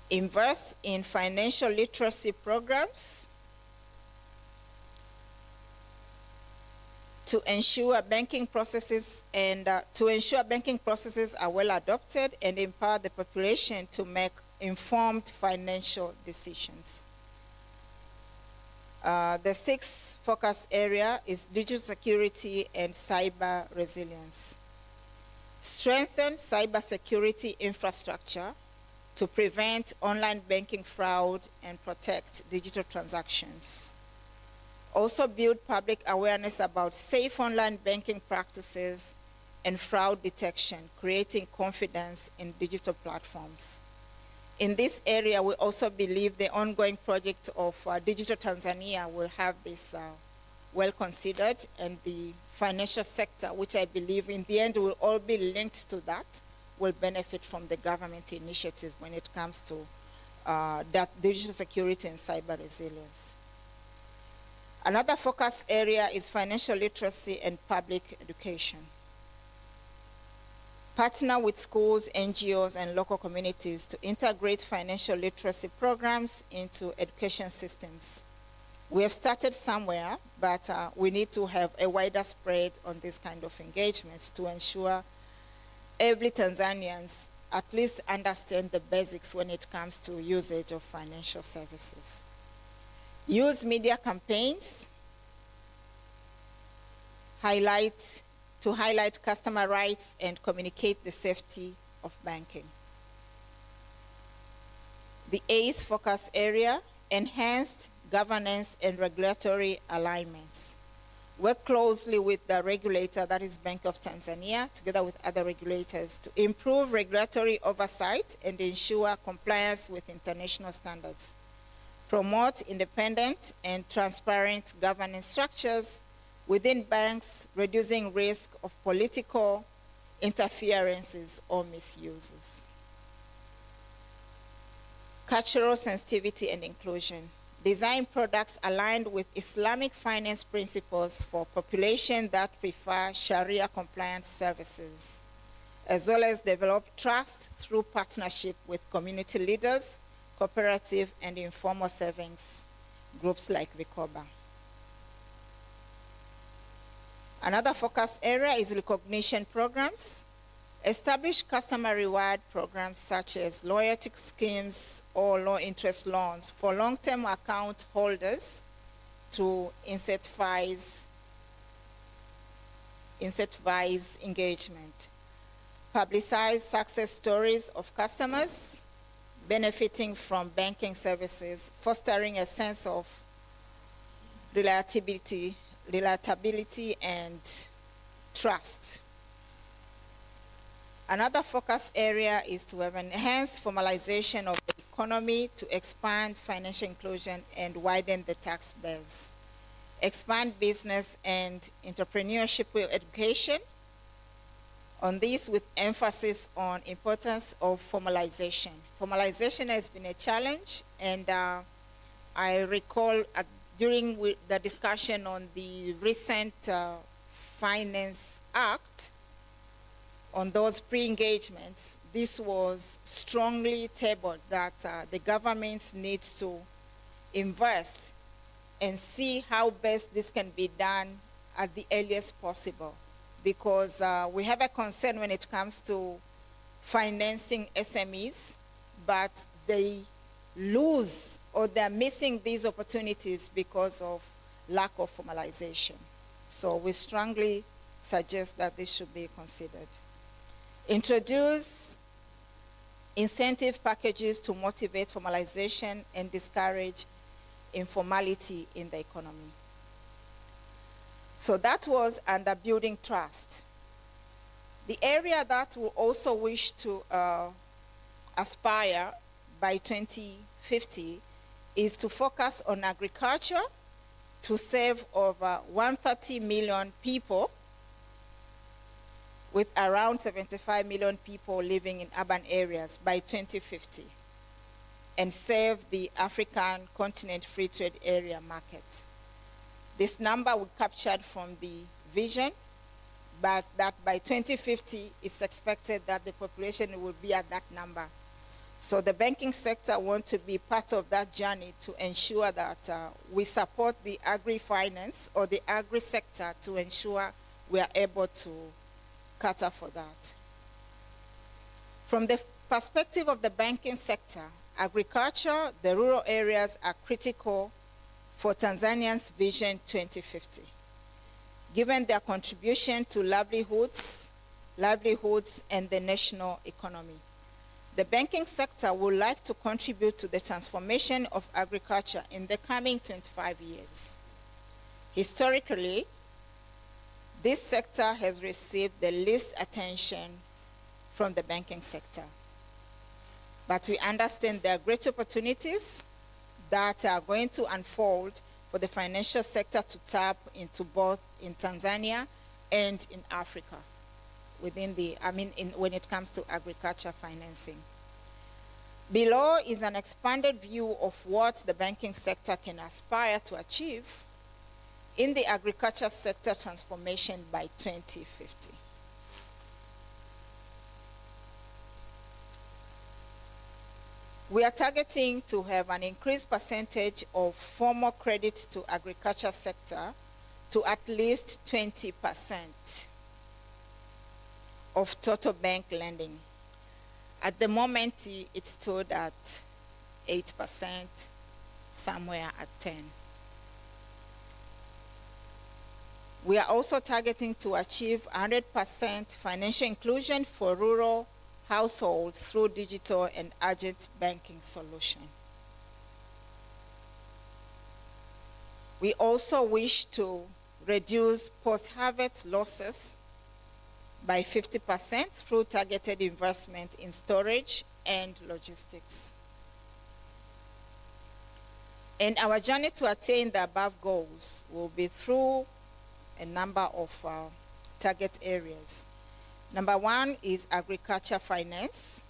Invest in financial literacy programs to ensure banking processes are well adopted and empower the population to make informed financial decisions. The sixth focus area is digital security and cyber resilience. Strengthen cybersecurity infrastructure to prevent online banking fraud and protect digital transactions. Also build public awareness about safe online banking practices and fraud detection, creating confidence in digital platforms. In this area, we also believe the ongoing project of Digital Tanzania will have this well considered, and the financial sector, which I believe in the end will all be linked to that, will benefit from the government initiatives when it comes to that digital security and cyber resilience. Another focus area is financial literacy and public education. Partner with schools, NGOs, and local communities to integrate financial literacy programs into education systems. We have started somewhere, but we need to have a wider spread on this kind of engagements to ensure every Tanzanians at least understand the basics when it comes to usage of financial services. Use media campaigns to highlight customer rights and communicate the safety of banking. The eighth focus area, enhanced governance and regulatory alignments. Work closely with the regulator, that is Bank of Tanzania, together with other regulators to improve regulatory oversight and ensure compliance with international standards. promote independent and transparent governance structures within banks, reducing risk of political interferences or misuses. Cultural sensitivity and inclusion. Design products aligned with Islamic finance principles for populations that prefer Sharia-compliant services, as well as develop trust through partnership with community leaders, cooperative and informal savings groups like Vikoba. Another focus area is recognition programs. Establish customer reward programs such as loyalty schemes or low-interest loans for long-term account holders to incentivize engagement. Publicize success stories of customers benefiting from banking services, fostering a sense of relatability and trust. Another focus area is to have enhanced formalization of the economy to expand financial inclusion and widen the tax base. Expand business and entrepreneurship education. On this, with emphasis on importance of formalization. Formalization has been a challenge, and I recall during the discussion on the recent Finance Act, on those pre-engagements, this was strongly tabled that the governments need to invest and see how best this can be done at the earliest possible, because we have a concern when it comes to financing SMEs, but they lose or they're missing these opportunities because of lack of formalization. So we strongly suggest that this should be considered. Introduce incentive packages to motivate formalization and discourage informality in the economy. So that was under building trust. The area that we also wish to aspire by 2050 is to focus on agriculture to save over 130 million people, with around 75 million people living in urban areas by 2050, and save the African continent free trade area market. This number we captured from the vision, but that by 2050, it's expected that the population will be at that number. So the banking sector wants to be part of that journey to ensure that we support the agri-finance or the agri-sector to ensure we are able to cater for that. From the perspective of the banking sector, agriculture, the rural areas are critical for Tanzania's Vision 2050, given their contribution to livelihoods and the national economy. The banking sector would like to contribute to the transformation of agriculture in the coming 25 years. Historically, this sector has received the least attention from the banking sector. But we understand there are great opportunities that are going to unfold for the financial sector to tap into both in Tanzania and in Africa, when it comes to agriculture financing. Below is an expanded view of what the banking sector can aspire to achieve in the agriculture sector transformation by 2050. We are targeting to have an increased percentage of formal credit to agriculture sector to at least 20% of total bank lending. At the moment, it stood at 8%, somewhere at 10%. We are also targeting to achieve 100% financial inclusion for rural households through digital and urgent banking solution. We also wish to reduce post-harvest losses by 50% through targeted investment in storage and logistics. And our journey to attain the above goals will be through a number of target areas. Number one is agriculture finance.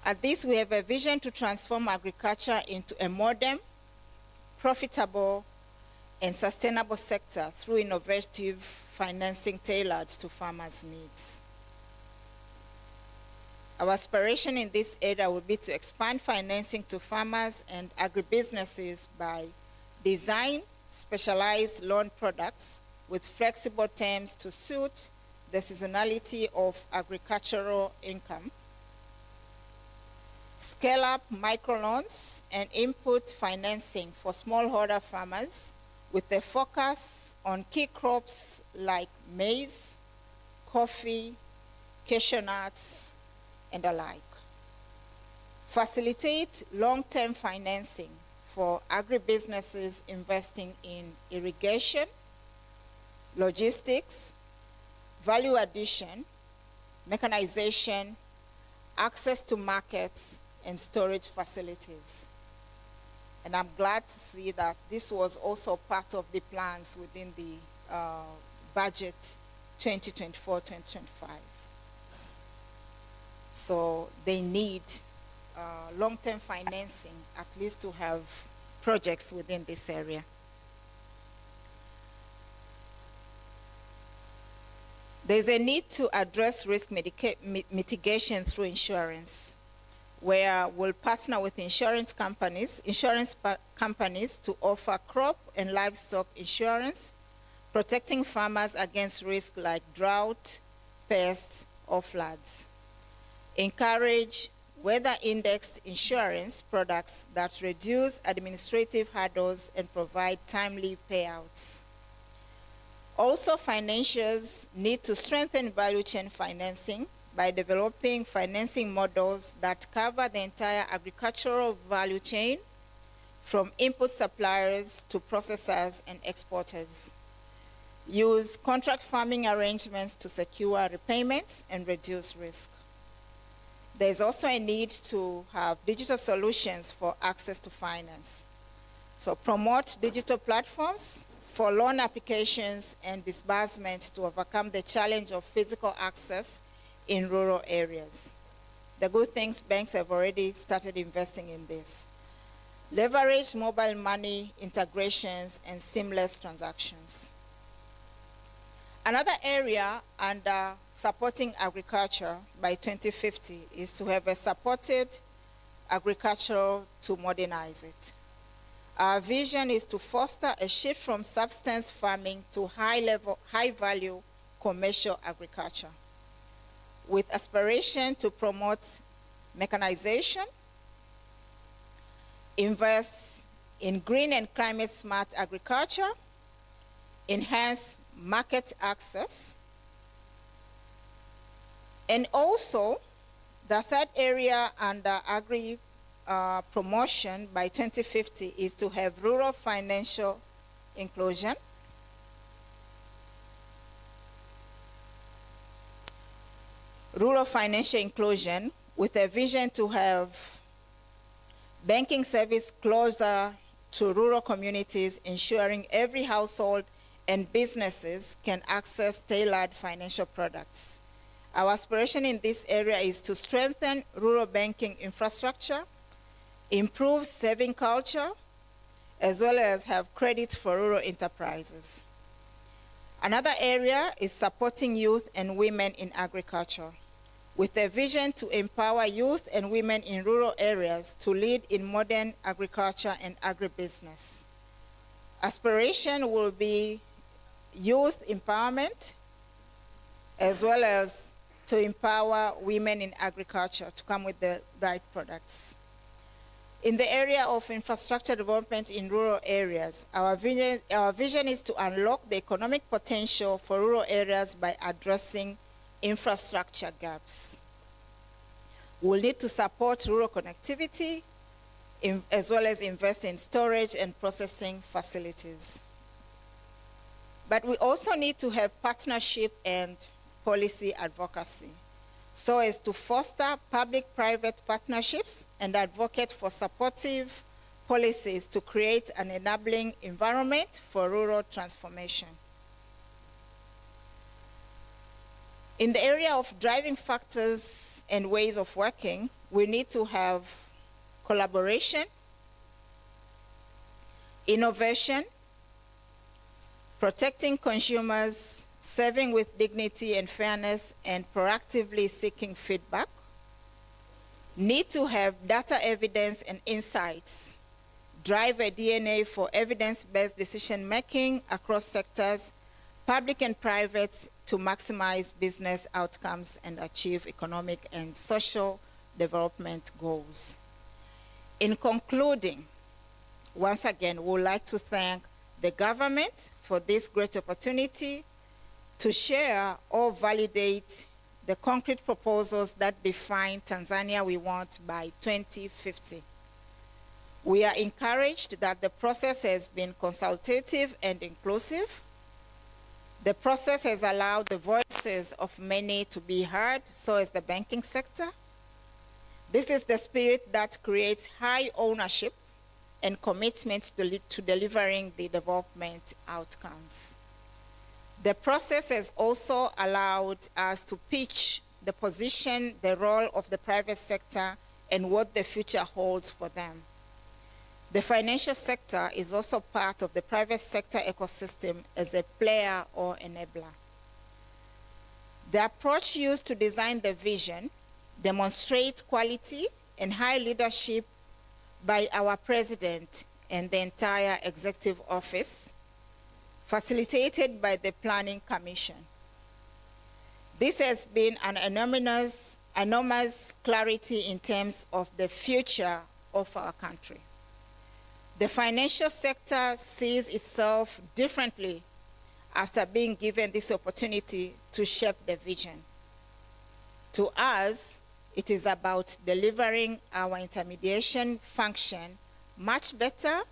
At this, we have a vision to transform agriculture into a modern, profitable, and sustainable sector through innovative financing tailored to farmers' needs. Our aspiration in this area will be to expand financing to farmers and agribusinesses by design specialized loan products with flexible terms to suit the seasonality of agricultural income, scale up microloans and input financing for smallholder farmers with a focus on key crops like maize, coffee, cashew nuts, and the like. Facilitate long-term financing for agribusinesses investing in irrigation, logistics, value addition, mechanization, access to markets, and storage facilities. And I'm glad to see that this was also part of the plans within the budget 2024-2025. So they need long-term financing, at least to have projects within this area. There's a need to address risk mitigation through insurance, where we'll partner with insurance companies to offer crop and livestock insurance, protecting farmers against risks like drought, pests, or floods. Encourage weather-indexed insurance products that reduce administrative hurdles and provide timely payouts. Also, financiers need to strengthen value chain financing by developing financing models that cover the entire agricultural value chain, from input suppliers to processors and exporters. Use contract farming arrangements to secure repayments and reduce risk. There's also a need to have digital solutions for access to finance. So promote digital platforms for loan applications and disbursement to overcome the challenge of physical access in rural areas. The good things, banks have already started investing in this. Leverage mobile money integrations and seamless transactions. Another area under supporting agriculture by 2050 is to have a supported agriculture to modernize it. Our vision is to foster a shift from subsistence farming to high-value commercial agriculture, with aspiration to promote mechanization, invest in green and climate-smart agriculture, enhance market access, and also the third area under agri promotion by 2050 is to have rural financial inclusion, with a vision to have banking service closer to rural communities, ensuring every household and businesses can access tailored financial products. Our aspiration in this area is to strengthen rural banking infrastructure, improve saving culture, as well as have credit for rural enterprises. Another area is supporting youth and women in agriculture, with a vision to empower youth and women in rural areas to lead in modern agriculture and agribusiness. Aspiration will be youth empowerment, as well as to empower women in agriculture to come with the right products. In the area of infrastructure development in rural areas, our vision is to unlock the economic potential for rural areas by addressing infrastructure gaps. We'll need to support rural connectivity, as well as invest in storage and processing facilities. But we also need to have partnership and policy advocacy. so as to foster public-private partnerships and advocate for supportive policies to create an enabling environment for rural transformation. In the area of driving factors and ways of working, we need to have collaboration, innovation, protecting consumers, serving with dignity and fairness, and proactively seeking feedback. Need to have data evidence and insights, drive a DNA for evidence-based decision-making across sectors, public and private, to maximize business outcomes and achieve economic and social development goals. In concluding, once again, we would like to thank the government for this great opportunity to share or validate the concrete proposals that define Tanzania we want by 2050. We are encouraged that the process has been consultative and inclusive. The process has allowed the voices of many to be heard, so has the banking sector. This is the spirit that creates high ownership and commitment to delivering the development outcomes. The process has also allowed us to pitch the position, the role of the private sector, and what the future holds for them. The financial sector is also part of the private sector ecosystem as a player or enabler. The approach used to design the vision demonstrates quality and high leadership by our president and the entire executive office, facilitated by the Planning Commission. This has been an enormous clarity in terms of the future of our country. The financial sector sees itself differently after being given this opportunity to shape the vision. To us, it is about delivering our intermediation function much better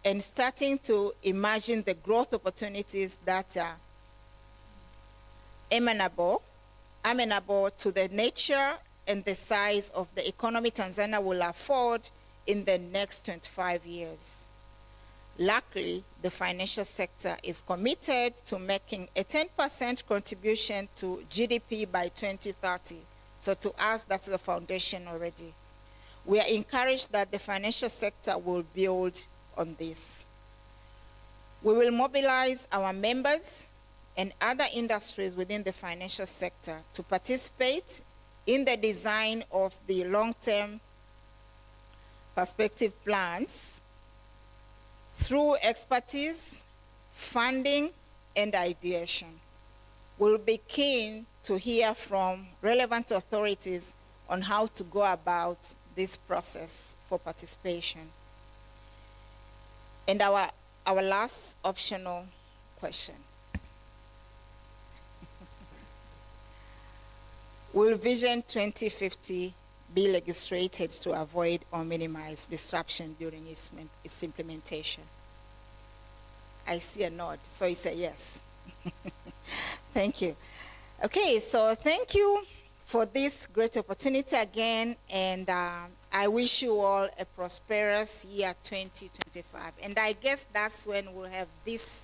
and starting to imagine the growth opportunities that are amenable to the nature and the size of the economy Tanzania will afford in the next 25 years. Luckily, the financial sector is committed to making a 10% contribution to GDP by 2030. So to us, that's the foundation already. We are encouraged that the financial sector will build on this. We will mobilize our members and other industries within the financial sector to participate in the design of the long-term perspective plans through expertise, funding, and ideation. We'll be keen to hear from relevant authorities on how to go about this process for participation. And our last optional question. Will Vision 2050 be legislated to avoid or minimize disruption during its implementation? I see a nod, so it's a yes. Thank you. Okay, so thank you for this great opportunity again, and I wish you all a prosperous year 2025. And I guess that's when we'll have this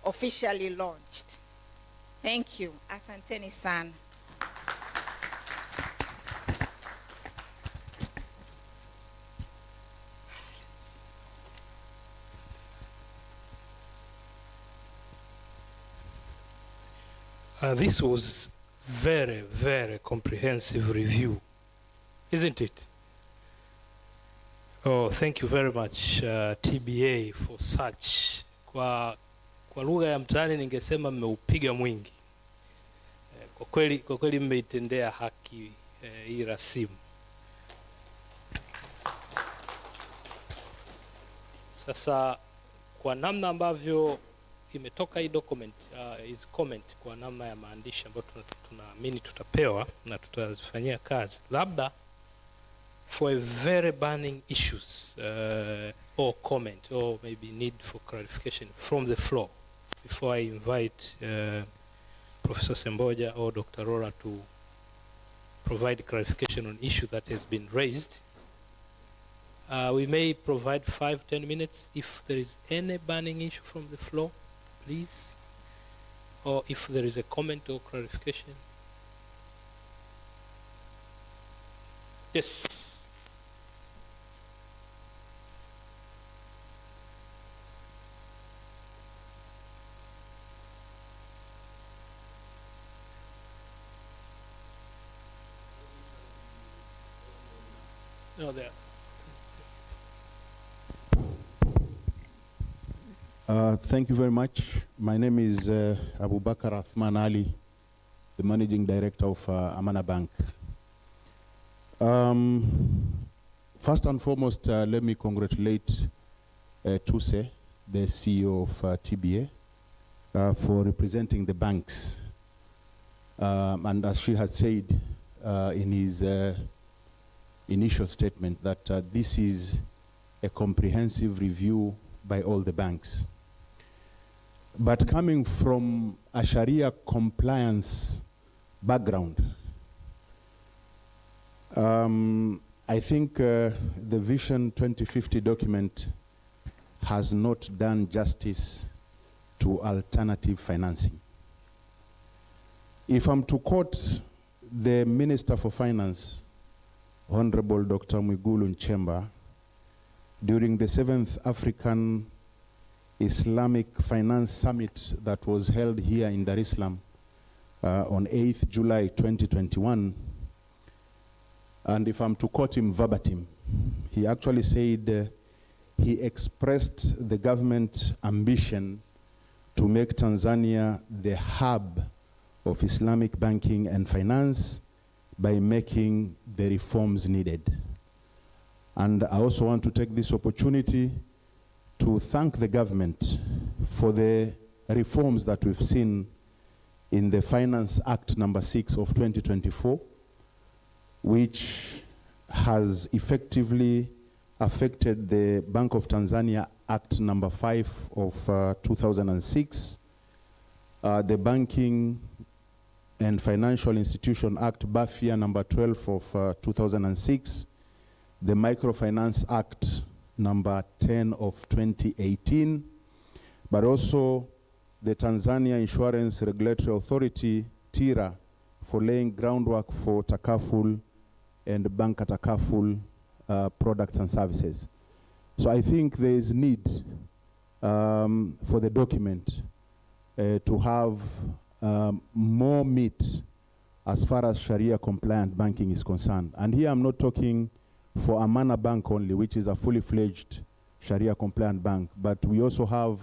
officially launched. Thank you. Asanteni sana. This was very, very comprehensive review, isn't it? Oh, thank you very much, TBA, for such. Kwa lugha ya mtaani ningesema mmeupiga mwingi. Kwa kweli mmeitendea haki hii rasimu. Sasa kwa namna ambavyo imetoka hii document, is comment kwa namna ya maandishi ambayo tunaamini tutapewa na tutazifanyia kazi, labda for a very burning issues or comment or maybe need for clarification from the floor before I invite Professor Semboja or Dr. Rora provide clarification on issue that has been raised. We may provide 5-10 minutes if there is any burning issue from the floor, please, or if there is a comment or clarification. Yes. No, there. Thank you very much. My name is Abubakar Athman Ali, the Managing Director of Amana Bank. First and foremost, let me congratulate Tuse, the CEO of TBA, for representing the banks. And as she has said in his initial statement, that this is a comprehensive review by all the banks. But coming from a Sharia compliance background, I think the Vision 2050 document has not done justice to alternative financing. If I'm to quote the Minister for Finance, Honorable Dr. Mwigulu Nchemba, during the 7th African Islamic Finance Summit that was held here in Dar es Salaam on 8th July 2021, and if I'm to quote him verbatim, he actually said he expressed the government ambition to make Tanzania the hub of Islamic banking and finance by making the reforms needed. And I also want to take this opportunity to thank the government for the reforms that we've seen in the Finance Act number 6 of 2024, which has effectively affected the Bank of Tanzania Act number 5 of 2006, the Banking and Financial Institution Act, BAFIA number 12 of 2006, the Microfinance Act number 10 of 2018, but also the Tanzania Insurance Regulatory Authority, Dira, for laying groundwork for takaful and bank takaful products and services. So I think there is need for the document to have more meat as far as Sharia compliant banking is concerned. And here I'm not talking for Amana Bank only, which is a fully fledged Sharia compliant bank, but we also have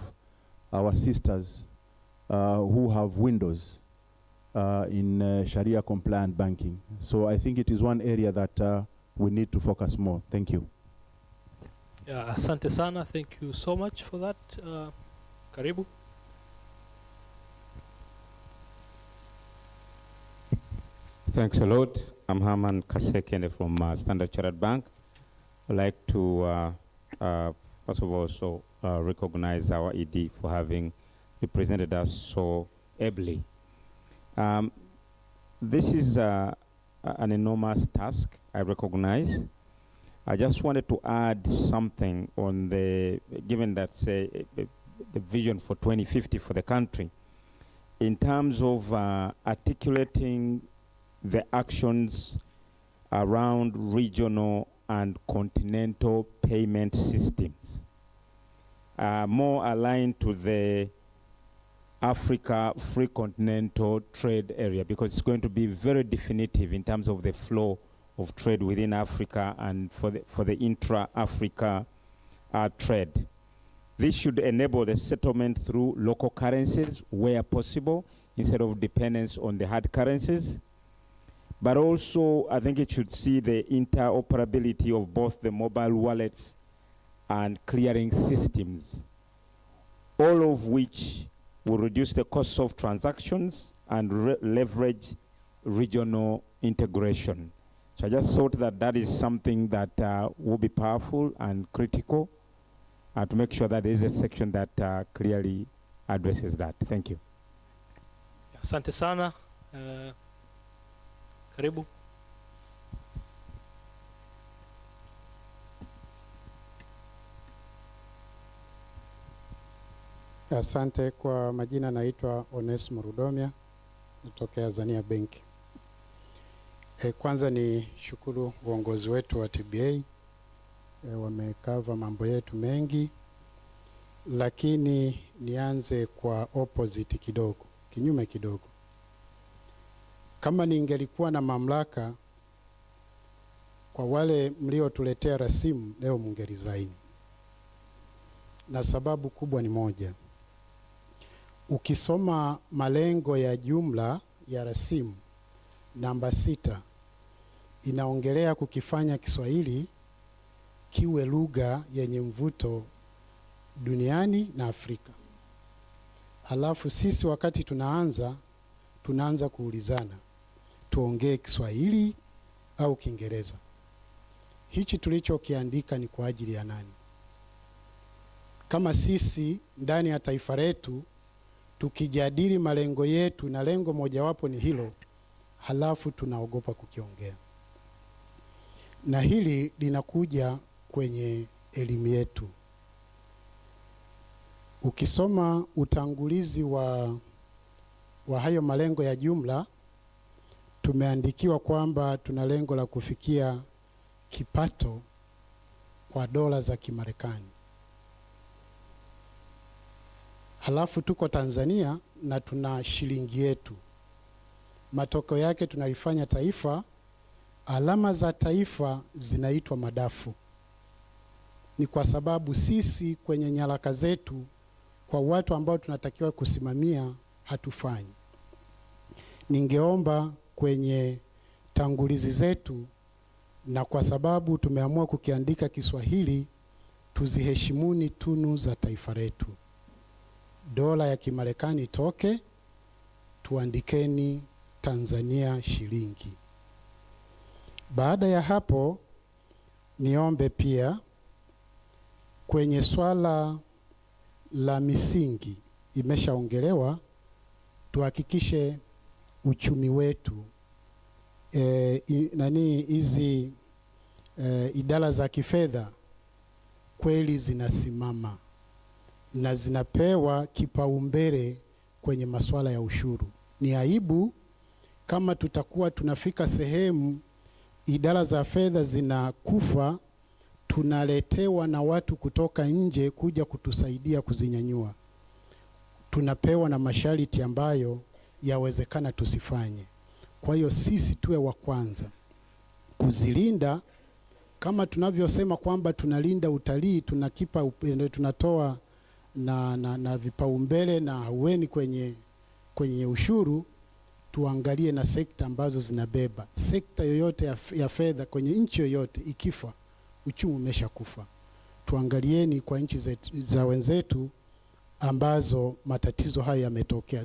our sisters who have windows in Sharia compliant banking. So I think it is one area that we need to focus more. Thank you. Yeah, asante sana. Thank you so much for that. Karibu. Thanks a lot. I'm Herman Kasekene from Standard Chartered Bank. I'd like to, first of all, recognize our ED for having represented us so ably. This is an enormous task, I recognize. I just wanted to add something on the, given that, say, the vision for 2050 for the country, in terms of articulating the actions around regional and continental payment systems, more aligned to the Africa free continental trade area, because it's going to be very definitive in terms of the flow of trade within Africa and for the intra-Africa trade. This should enable the settlement through local currencies where possible, instead of dependence on the hard currencies. But also, I think it should see the interoperability of both the mobile wallets and clearing systems, all of which will reduce the cost of transactions and leverage regional integration. So I just thought that that is something that will be powerful and critical to make sure that there is a section that clearly addresses that. Thank you. Asante sana. Karibu. Asante. Kwa majina naitwa Onesmo Rudomia, natokea Azania Bank. Kwanza ni shukuru uongozi wetu wa TBA, wamekava mambo yetu mengi, lakini nianze kwa opposite kidogo, kinyume kidogo. Kama ningelikuwa na mamlaka, kwa wale mliotuletea rasimu leo mngerizaini. Na sababu kubwa ni moja. Ukisoma malengo ya jumla ya rasimu namba 6, inaongelea kukifanya Kiswahili kiwe lugha yenye mvuto duniani na Afrika. Alafu sisi wakati tunaanza kuulizana, tuongee Kiswahili au Kiingereza? Hichi tulichokiandika ni kwa ajili ya nani? Kama sisi ndani ya taifa letu tukijadili malengo yetu na lengo mojawapo ni hilo, halafu tunaogopa kukiongea. Na hili linakuja kwenye elimu yetu. Ukisoma utangulizi wa hayo malengo ya jumla, tumeandikiwa kwamba tuna lengo la kufikia kipato kwa dola za Kimarekani. Halafu tuko Tanzania na tuna shilingi yetu. Matokeo yake tunalifanya taifa, alama za taifa zinaitwa madafu. Ni kwa sababu sisi kwenye nyaraka zetu kwa watu ambao tunatakiwa kusimamia hatufanyi. Ningeomba kwenye tangulizi zetu, na kwa sababu tumeamua kukiandika Kiswahili, tuziheshimuni tunu za taifa letu. Dola ya Kimarekani toke, tuandikeni Tanzania shilingi. Baada ya hapo, niombe pia kwenye swala la misingi imeshaongelewa, tuhakikishe uchumi wetu hizi idara za kifedha kweli zinasimama na zinapewa kipaumbele kwenye masuala ya ushuru. Ni aibu kama tutakuwa tunafika sehemu idara za fedha zinakufa, tunaletewa na watu kutoka nje kuja kutusaidia kuzinyanyua. Tunapewa na masharti ambayo yawezekana tusifanye. Kwa hiyo sisi tuwe wa kwanza kuzilinda, kama tunavyosema kwamba tunalinda utalii, tunatoa na vipaumbele na haueni kwenye ushuru. Tuangalie na sekta ambazo zinabeba. Sekta yoyote ya fedha kwenye nchi yoyote ikifa, uchumi umeshakufa. Tuangalieni kwa nchi za wenzetu ambazo matatizo haya yametokea.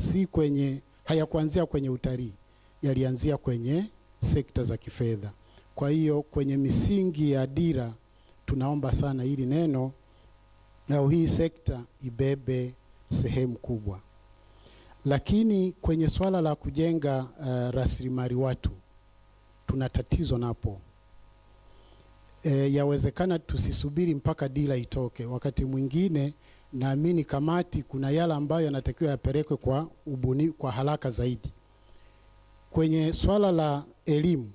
Hayakuanzia kwenye utalii, yalianzia kwenye sekta za kifedha. Kwa hiyo kwenye misingi ya dira tunaomba sana hili neno na hii sekta ibebe sehemu kubwa. Lakini kwenye swala la kujenga rasilimali watu tuna tatizo napo. Yawezekana tusisubiri mpaka dira itoke. Wakati mwingine naamini kamati kuna yale ambayo yanatakiwa yapelekwe kwa haraka zaidi. Kwenye swala la elimu,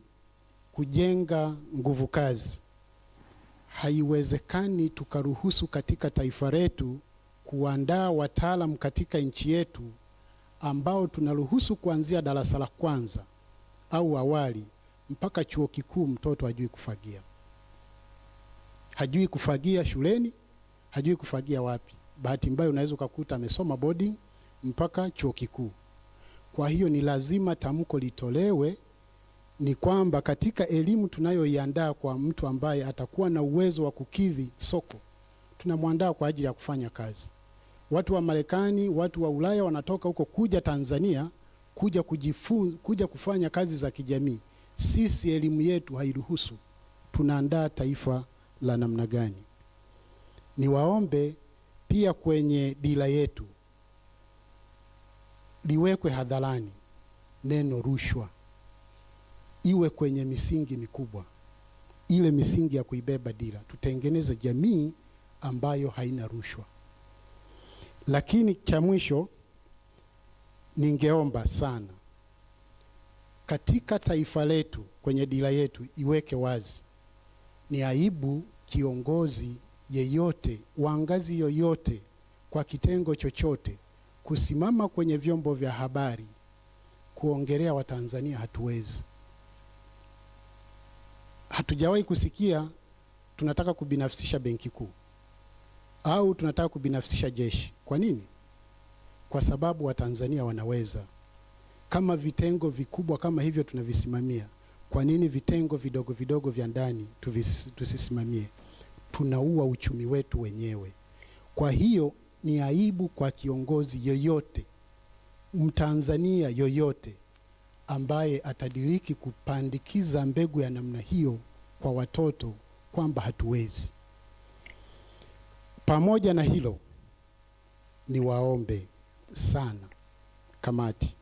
kujenga nguvu kazi, haiwezekani tukaruhusu katika taifa letu kuandaa wataalamu katika nchi yetu ambao tunaruhusu kuanzia darasa la kwanza au awali mpaka chuo kikuu mtoto hajui kufagia. Hajui kufagia shuleni, hajui kufagia wapi. Bahati mbaya unaweza kukuta amesoma boarding mpaka chuo kikuu. Kwa hiyo ni lazima tamko litolewe, ni kwamba katika elimu tunayoiandaa kwa mtu ambaye atakuwa na uwezo wa kukidhi soko, tunamwandaa kwa ajili ya kufanya kazi. Watu wa Marekani, watu wa Ulaya wanatoka huko kuja Tanzania, kuja kufanya kazi za kijamii. Sisi elimu yetu hairuhusu. Tunaandaa taifa la namna gani? Niwaombe pia kwenye dira yetu liwekwe hadharani neno rushwa, iwe kwenye misingi mikubwa, ile misingi ya kuibeba dira. Tutengeneze jamii ambayo haina rushwa. Lakini cha mwisho ningeomba sana katika taifa letu, kwenye dira yetu iweke wazi, ni aibu kiongozi yeyote wa ngazi yoyote kwa kitengo chochote kusimama kwenye vyombo vya habari kuongelea Watanzania hatuwezi. Hatujawahi kusikia tunataka kubinafsisha benki kuu au tunataka kubinafsisha jeshi. Kwa nini? Kwa sababu Watanzania wanaweza. Kama vitengo vikubwa kama hivyo tunavisimamia, kwa nini vitengo vidogo vidogo vya ndani tusisimamie? Tunaua uchumi wetu wenyewe. Kwa hiyo ni aibu kwa kiongozi yoyote, Mtanzania yoyote ambaye atadiriki kupandikiza mbegu ya namna hiyo kwa watoto kwamba hatuwezi. Pamoja na hilo, ni waombe sana kamati,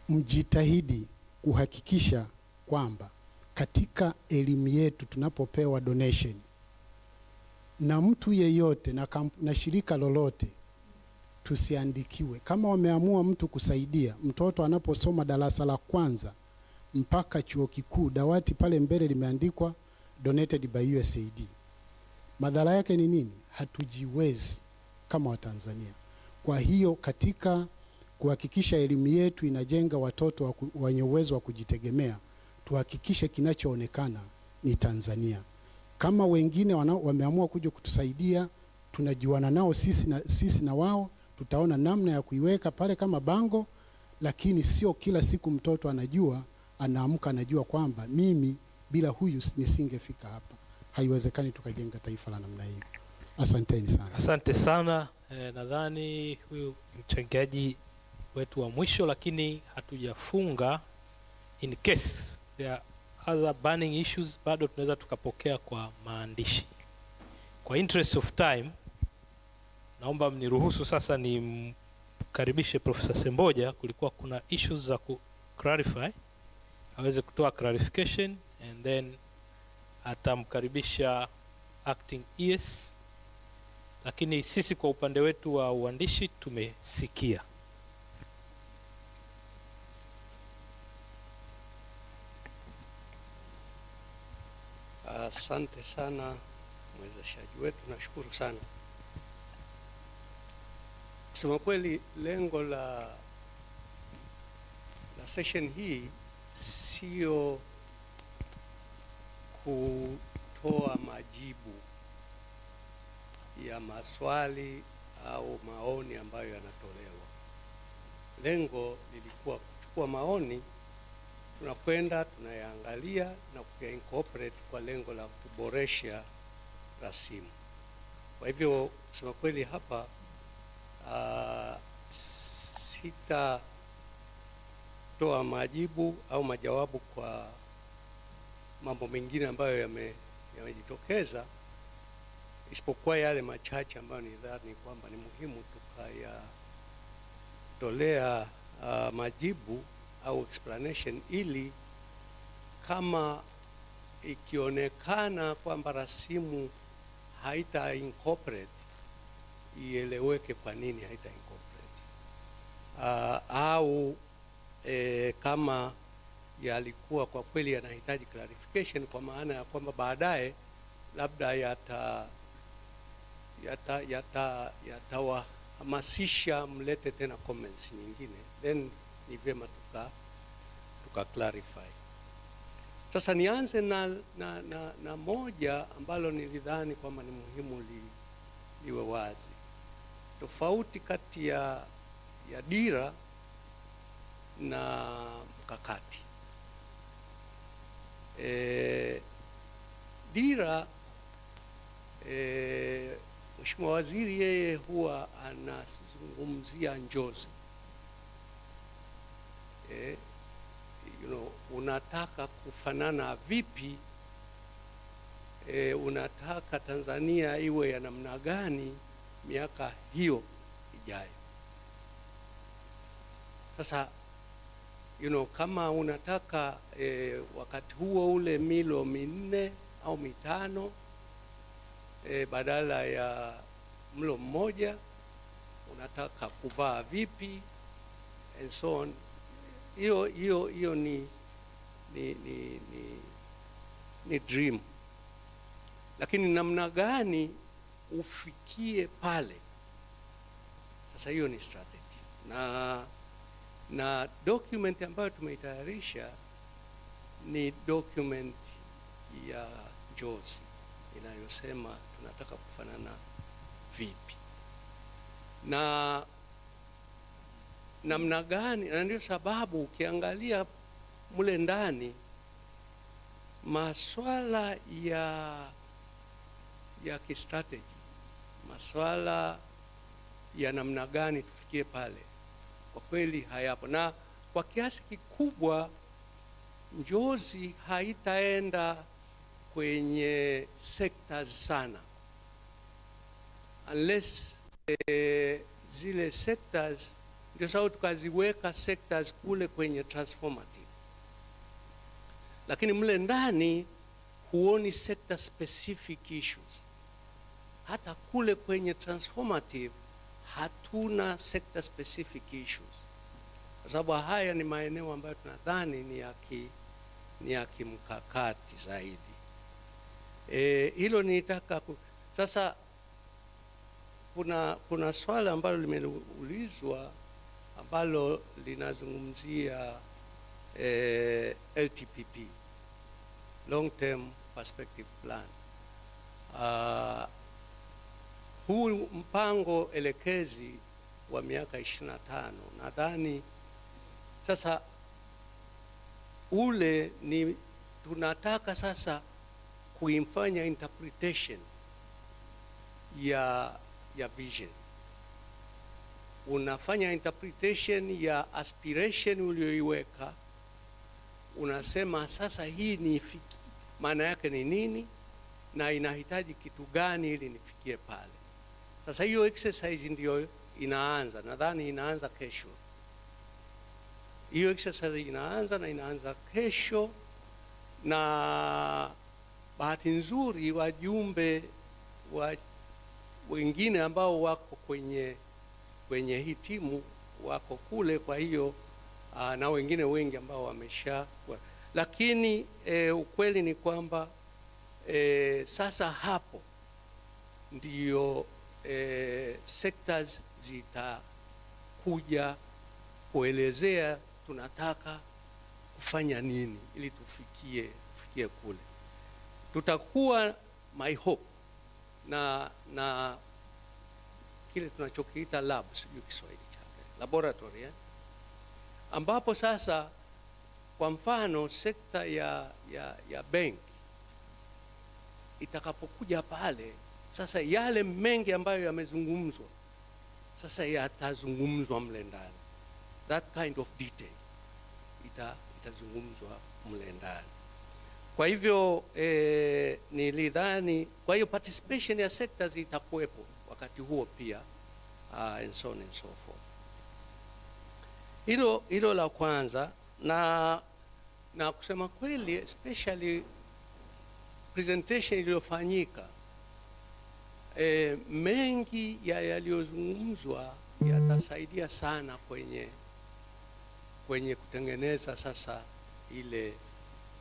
mjitahidi kuhakikisha kwamba katika elimu yetu tunapopewa donation na mtu yeyote na shirika lolote, tusiandikiwe. Kama wameamua mtu kusaidia mtoto anaposoma darasa la kwanza mpaka chuo kikuu, dawati pale mbele limeandikwa donated by USAID. Madhara yake ni nini? Hatujiwezi kama Watanzania. Kwa hiyo katika kuhakikisha elimu yetu inajenga watoto wenye uwezo wa kujitegemea, tuhakikishe kinachoonekana ni Tanzania. Kama wengine wameamua kuja kutusaidia, tunajuana nao sisi na wao, tutaona namna ya kuiweka pale kama bango, lakini sio kila siku mtoto anaamka anajua kwamba mimi bila huyu nisingefika hapa. Haiwezekani tukajenga taifa la namna hiyo. Asanteni sana. Asante sana. Nadhani huyu mchangiaji wetu wa mwisho, lakini hatujafunga. In case there are other burning issues, bado tunaweza tukapokea kwa maandishi. Kwa interest of time, naomba mniruhusu sasa nimkaribishe Profesa Semboja. Kulikuwa kuna issues za clarify, aweze kutoa clarification, and then atamkaribisha acting ES. Lakini sisi kwa upande wetu wa uandishi tumesikia. Asante sana mwezeshaji wetu, nashukuru sana. Kusema kweli, lengo la session hii sio kutoa majibu ya maswali au maoni ambayo yanatolewa. Lengo lilikuwa kuchukua maoni, tunakwenda tunayaangalia na kuincorporate kwa lengo la kuboresha rasimu. Kwa hivyo kusema kweli hapa sitatoa majibu au majawabu kwa mambo mengine ambayo yamejitokeza, isipokuwa yale machache ambayo nidhani kwamba ni muhimu tukayatolea majibu au explanation, ili kama ikionekana kwamba rasimu haita incorporate, ieleweke kwa nini haita incorporate, au kama yalikuwa kwa kweli yanahitaji clarification, kwa maana ya kwamba baadaye labda yatawahamasisha mlete tena comments nyingine, then ni vyema tuka clarify. Sasa nianze na moja ambalo nilidhani kwamba ni muhimu liwe wazi. Tofauti kati ya dira na mkakati. Dira, Mheshimiwa Waziri yeye huwa anazungumzia njozi. Unataka kufanana vipi? Unataka Tanzania iwe ya namna gani miaka hiyo ijayo? Sasa kama unataka wakati huo ule milo 4 au 5 badala ya mlo mmoja, unataka kuvaa vipi and so on. Hiyo ni dream, lakini namna gani ufikie pale, sasa hiyo ni strategy. Na document ambayo tumeitayarisha ni document ya Jozi inayosema tunataka kufanana vipi na namna gani, na ndio sababu ukiangalia mule ndani maswala ya kistrategy, maswala ya namna gani tufikie pale, kwa kweli hayapo. Na kwa kiasi kikubwa Njozi haitaenda kwenye sectors sana, unless zile sectors, ndio sababu tukaziweka sectors kule kwenye transformative, lakini mle ndani huoni sector specific issues. Hata kule kwenye transformative hatuna sector specific issues, kwa sababu haya ni maeneo ambayo tunadhani ni ya kimkakati zaidi. Hilo nitaka sasa, kuna swala ambalo limeulizwa ambalo linazungumzia LTPP, long term perspective plan. Huu mpango elekezi wa miaka 25, nadhani sasa ule ni tunataka sasa kuifanya interpretation ya vision. Unafanya interpretation ya aspiration ulioiweka, unasema sasa hii ni maana yake ni nini na inahitaji kitu gani ili nifikie pale. Sasa hiyo exercise ndio inaanza, nadhani inaanza kesho. Hiyo exercise inaanza kesho, na bahati nzuri wajumbe wengine ambao wako kwenye hii timu wako kule, kwa hiyo na wengine wengi ambao wamesha, lakini ukweli ni kwamba sasa hapo ndio sectors zitakuja kuelezea tunataka kufanya nini ili tufikie kule. Tutakuwa my hope na kile tunachokiita lab, sijui Kiswahili chake, laboratory, ambapo sasa kwa mfano sekta ya benki itakapokuja pale, sasa yale mengi ambayo yamezungumzwa sasa yatazungumzwa mle ndani. That kind of detail itazungumzwa mle ndani. Kwa hivyo nilidhani, kwa hiyo participation ya sectors itakuwepo wakati huo pia, and so on and so forth. Hilo la kwanza, na kusema kweli especially presentation iliyofanyika, mengi yaliyozungumzwa yatasaidia sana kwenye kutengeneza sasa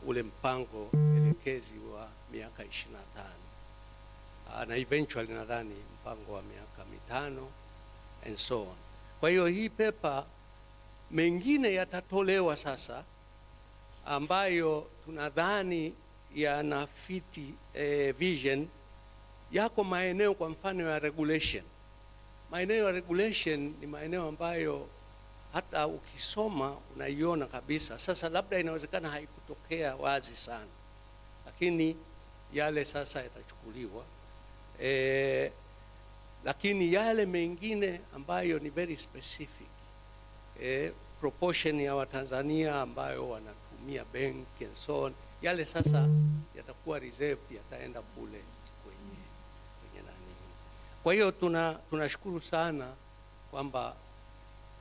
ule mpango elekezi wa miaka 25, na eventually nadhani mpango wa miaka 5 and so on. Kwa hiyo hii paper mengine yatatolewa sasa ambayo tunadhani yanafiti vision. Yako maeneo kwa mfano ya regulation. Maeneo ya regulation ni maeneo ambayo hata ukisoma unaiona kabisa. Sasa labda inawezekana haikutokea wazi sana, lakini yale sasa yatachukuliwa. Lakini yale mengine ambayo ni very specific, proportion ya Watanzania ambayo wanatumia bank and so on, yale sasa yatakuwa reserved, yataenda kule kwenye nani. Kwa hiyo tunashukuru sana kwamba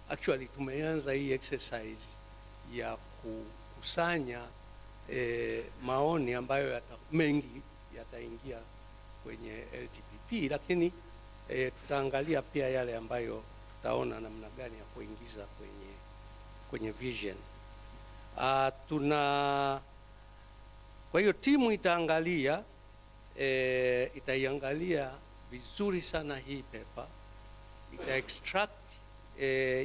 actually tumeanza hii exercise ya kukusanya maoni ambayo mengi yataingia kwenye LTPP, lakini tutaangalia pia yale ambayo tutaona namna gani ya kuingiza kwenye vision. Kwa hiyo timu itaiangalia vizuri sana hii paper, ita-extract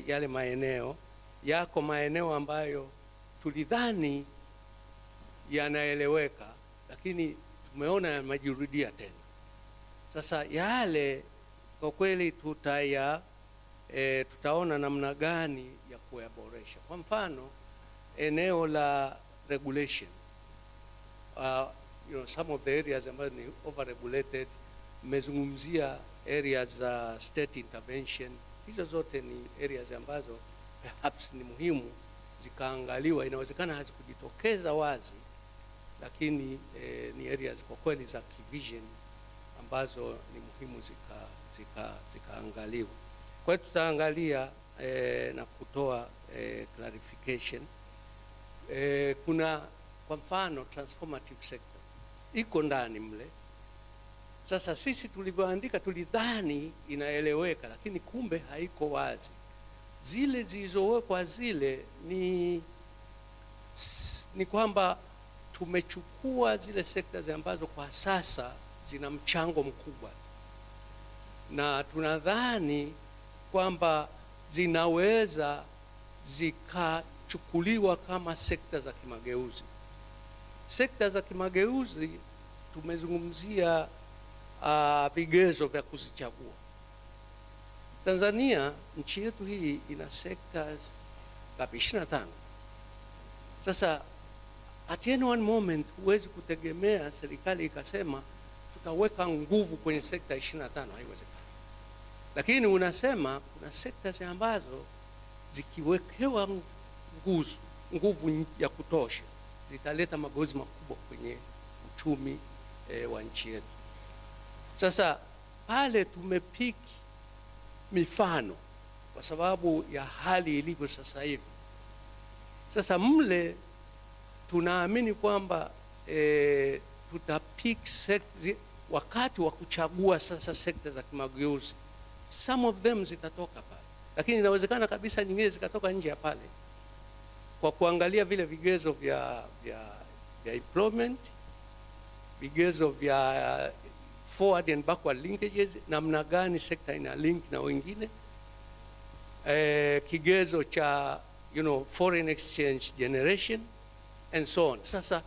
yale maeneo. Yako maeneo ambayo tulidhani yanaeleweka, lakini tumeona yamejirudia tena. Sasa yale kwa kweli tutaona namna gani ya kuyaboresha. Kwa mfano, eneo la regulation, some of the areas ambazo ni overregulated, mmezungumzia areas za state intervention. Hizo zote ni areas ambazo perhaps ni muhimu zikaangaliwa. Inawezekana hazikujitokeza wazi, lakini ni areas kwa kweli za kivision ambazo ni muhimu zikaangaliwa. Kwa hiyo tutaangalia na kutoa clarification. Kuna kwa mfano transformative sector iko ndani mle. Sasa sisi tulivyoandika tulidhani inaeleweka, lakini kumbe haiko wazi. Zile zilizowekwa zile ni kwamba tumechukua zile sectors ambazo kwa sasa zina mchango mkubwa, na tunadhani kwamba zinaweza zikachukuliwa kama sekta za kimageuzi. Sekta za kimageuzi tumezungumzia vigezo vya kuzichagua. Tanzania, nchi yetu hii, ina sectors 25. Sasa at any one moment huwezi kutegemea serikali ikasema tutaweka nguvu kwenye sekta 25, haiwezekani. Lakini unasema kuna sectors ambazo zikiwekewa nguvu ya kutosha zitaleta mageuzi makubwa kwenye uchumi wa nchi yetu. Sasa pale tumepiki mifano kwa sababu ya hali ilivyo sasa hivi. Sasa mle tunaamini kwamba tutapiki wakati wa kuchagua sasa sekta za kimageuzi. Some of them zitatoka pale, lakini inawezekana kabisa nyingine zikatoka nje ya pale, kwa kuangalia vile vigezo vya employment, vigezo vya forward and backward linkages, namna gani sekta ina link na wengine, kigezo cha foreign exchange generation and so on. Sasa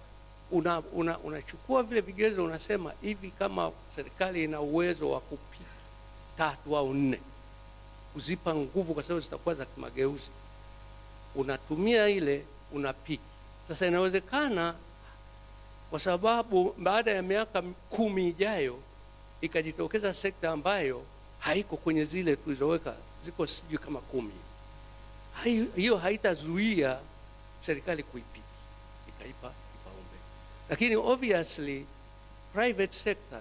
unachukua vile vigezo, unasema hivi, kama serikali ina uwezo wa kupika 3 au 4 kuzipa nguvu kwa sababu zitakuwa za kimageuzi, unatumia ile unapiki. Sasa inawezekana kwa sababu baada ya miaka 10 ijayo ikajitokeza sekta ambayo haiko kwenye zile tulizoweka, ziko sijui kama 10. Hiyo haitazuia serikali kuipiki, ikaipa kipaumbele. Lakini obviously private sector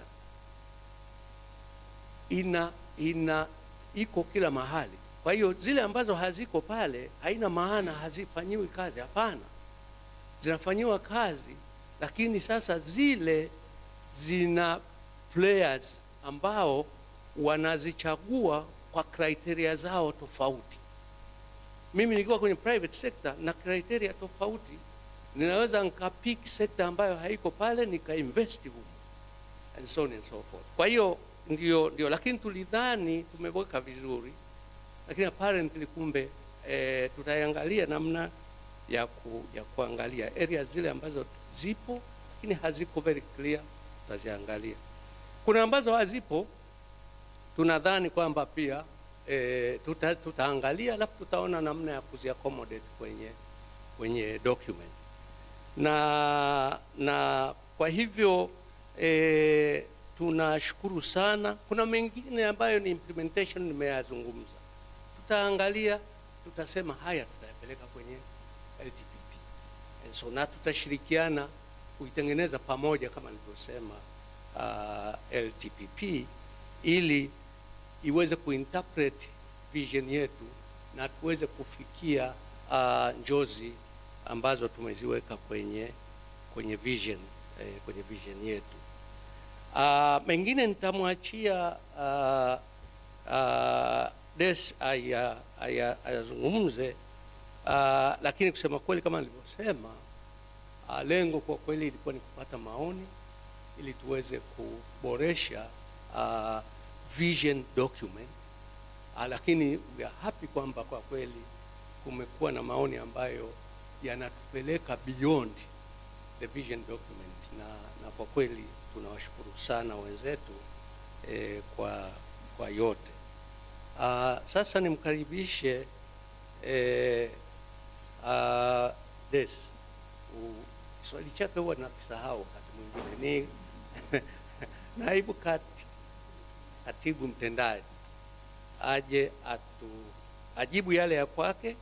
iko kila mahali. Kwa hiyo zile ambazo haziko pale haina maana hazifanyiwi kazi, hapana. Zinafanyiwa kazi, lakini sasa zile zina players ambao wanazichagua kwa criteria zao tofauti. Mimi nikiwa kwenye private sector na criteria tofauti, ninaweza nikapiki sector ambayo haiko pale nikainvest huko and so on and so forth. Kwa hiyo ndio, lakini tulidhani tumeweka vizuri, lakini apparently kumbe tutaangalia namna ya kuangalia areas zile ambazo zipo lakini haziko very clear, tutaziangalia. Kuna ambazo hazipo, tunadhani kwamba pia tutaangalia, alafu tutaona namna ya kuziaccommodate kwenye document. Na kwa hivyo tunashukuru sana. Kuna mengine ambayo ni implementation nimeyazungumza. Tutaangalia, tutasema haya tutayapeleka kwenye LTPP. And so na tutashirikiana kuitengeneza pamoja kama nilivyosema LTPP, ili iweze kuinterpret vision yetu na tuweze kufikia njozi ambazo tumeziweka kwenye vision yetu. Mengine nitamwachia Des ayazungumze, lakini kusema kweli kama nilivyosema, lengo kwa kweli ilikuwa ni kupata maoni ili tuweze kuboresha vision document, lakini we are happy kwamba kwa kweli kumekuwa na maoni ambayo yanatupeleka beyond the vision document, na kwa kweli tunawashukuru sana wenzetu kwa yote. Sasa nimkaribishe Des. Swali chake huwa nakisahau wakati mwingine. Ni naibu katibu mtendaji aje ajibu yale ya kwake,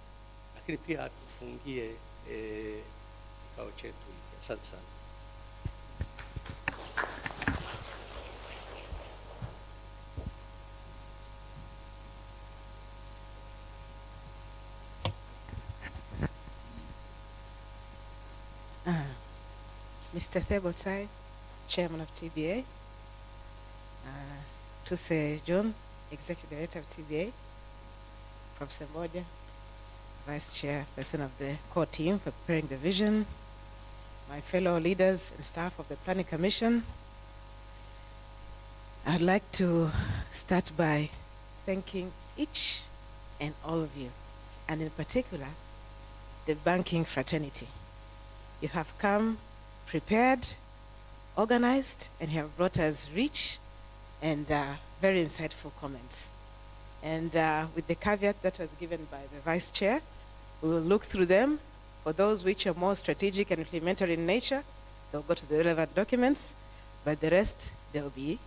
lakini pia atufungie kikao chetu hiki. Asante sana. Mr. Thebotai, Chairman of TBA, Tuse John, Executive Director of TBA, Professor Moja, Vice Chairperson of the core team for preparing the vision, my fellow leaders and staff of the Planning Commission. I'd like to start by thanking each and all of you, and in particular, the banking fraternity. You have come prepared, organized, and have brought us rich and very insightful comments. And with the caveat that was given by the Vice Chair, we will look through them. For those which are more strategic and implementary in nature, they'll go to the relevant documents, but the rest they'll be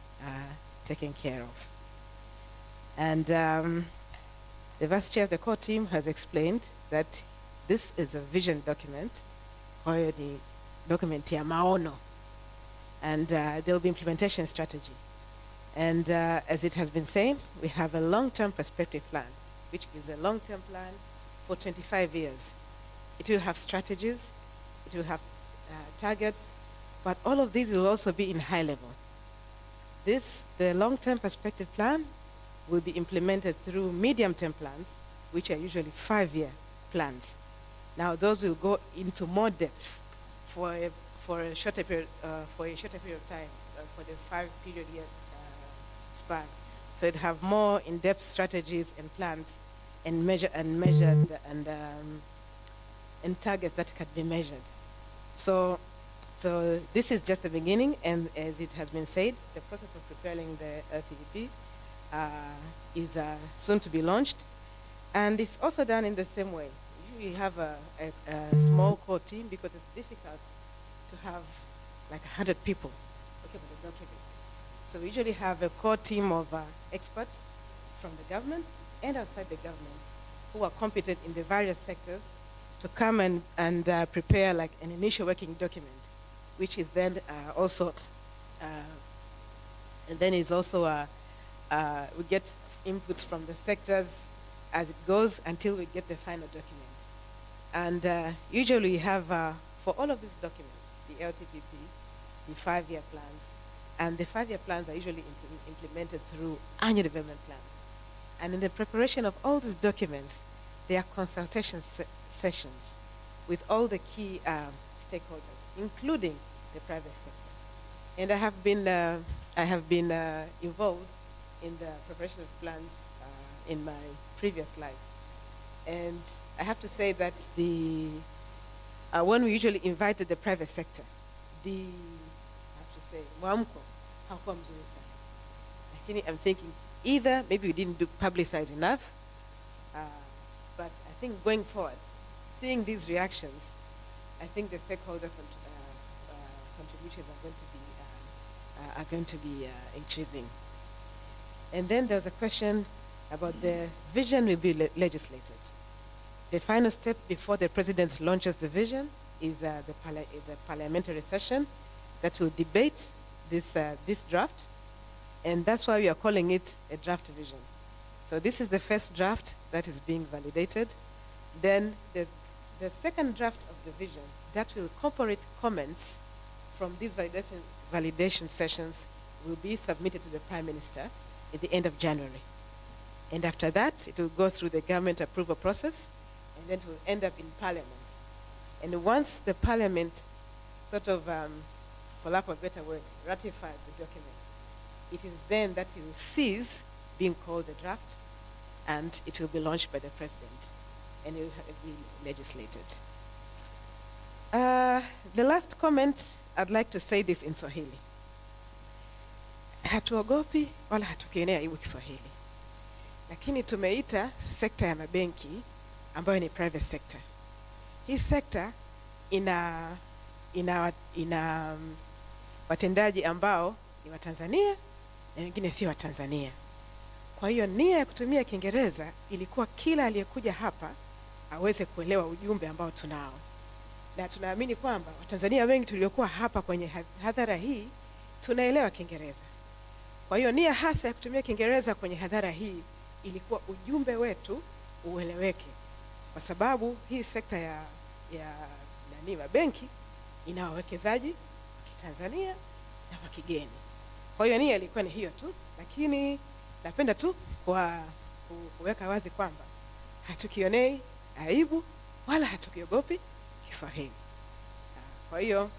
taken care of. And the Vice Chair of the core team has explained that this is a vision document, or the document ya maono, and there'll be implementation strategy. And as it has been saying, we have a long-term perspective plan, which is a long-term plan for 25 years. It will have strategies, it will have targets, but all of these will also be in high level. The long-term perspective plan will be implemented through medium-term plans, which are usually 5-year plans. Now, those will go into more depth for a shorter period of time, for the 5-period year span. So it have more in-depth strategies and plans, and measured and targets that can be measured. So this is just the beginning, and as it has been said, the process of preparing the LTVP is soon to be launched, and it's also done in the same way. We have a small core team because it's difficult to have like 100 people. Okay, but it's not tricky. So we usually have a core team of experts from the government and outside the government who are competent in the various sectors to come and prepare like an initial working document, which is then also, and then is also, we get inputs from the sectors as it goes until we get the final document. And usually we have, for all of these documents, the LTPP, the 5-year plans, and the 5-year plans are usually implemented through annual development plans. And in the preparation of all these documents, there are consultation sessions with all the key stakeholders, including the private sector. And I have been involved in the preparation of plans in my previous life. And I have to say that when we usually invited the private sector, I have to say, mwamko hakuwa mzuri sana. Lakini I'm thinking either maybe we didn't publicize enough, but I think going forward, seeing these reactions, I think the stakeholder contributions are going to be increasing. And then there's a question about the vision will be legislated. The final step before the president launches the vision is a parliamentary session that will debate this draft, and that's why we are calling it a draft vision. So this is the first draft that is being validated. Then the second draft of the vision that will incorporate comments from these validation sessions will be submitted to the Prime Minister at the end of January. And after that, it will go through the government approval process, and then it will end up in Parliament. And once the Parliament sort of, for lack of a better word, ratifies the document, it is then that it will cease being called a draft, and it will be launched by the President, and it will be legislated. The last comment, I'd like to say this in Swahili. Hatuogopi wala hatukienea iwe Kiswahili. Lakini tumeita sekta ya mabenki ambayo ni private sector. Hii sekta ina watendaji ambao ni wa Tanzania na wengine si wa Tanzania. Kwa hiyo nia ya kutumia Kiingereza ilikuwa kila aliyekuja hapa aweze kuelewa ujumbe ambao tunao. Na tunaamini kwamba Watanzania wengi tuliokuwa hapa kwenye hadhara hii tunaelewa Kiingereza. Kwa hiyo nia hasa ya kutumia Kiingereza kwenye hadhara hii ilikuwa ujumbe wetu ueleweke. Kwa sababu hii sekta ya mabenki ina wawekezaji wa Kitanzania na wa kigeni. Kwa hiyo nia ilikuwa ni hiyo tu, lakini napenda tu kuweka wazi kwamba hatukionei aibu wala hatukiogopi Kiswahili. Kwa hiyo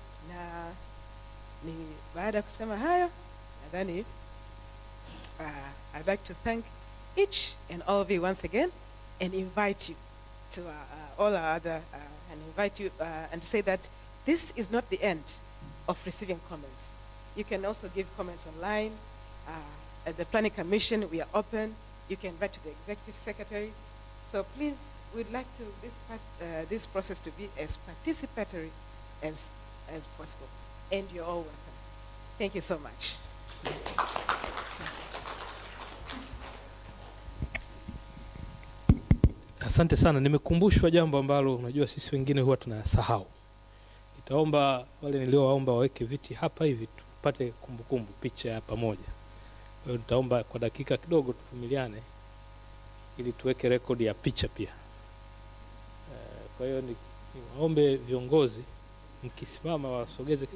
ni baada ya kusema hayo, nadhani I'd like to thank each and all of you once again and invite you to all our other and invite you and to say that this is not the end of receiving comments. You can also give comments online. At the Planning Commission, we are open. You can write to the Executive Secretary. So please, we'd like to this process to be as participatory as possible. And you're all welcome. Thank you so much. Asante sana. Nimekumbushwa jambo ambalo unajua sisi wengine huwa tunasahau. Nitaomba wale niliowaomba waweke viti hapa hivi tupate kumbukumbu picha ya pamoja. Kwa hiyo nitaomba kwa dakika kidogo tuvumiliane ili tuweke rekodi ya picha pia. Kwa hiyo niwaombe viongozi mkisimama wasogeze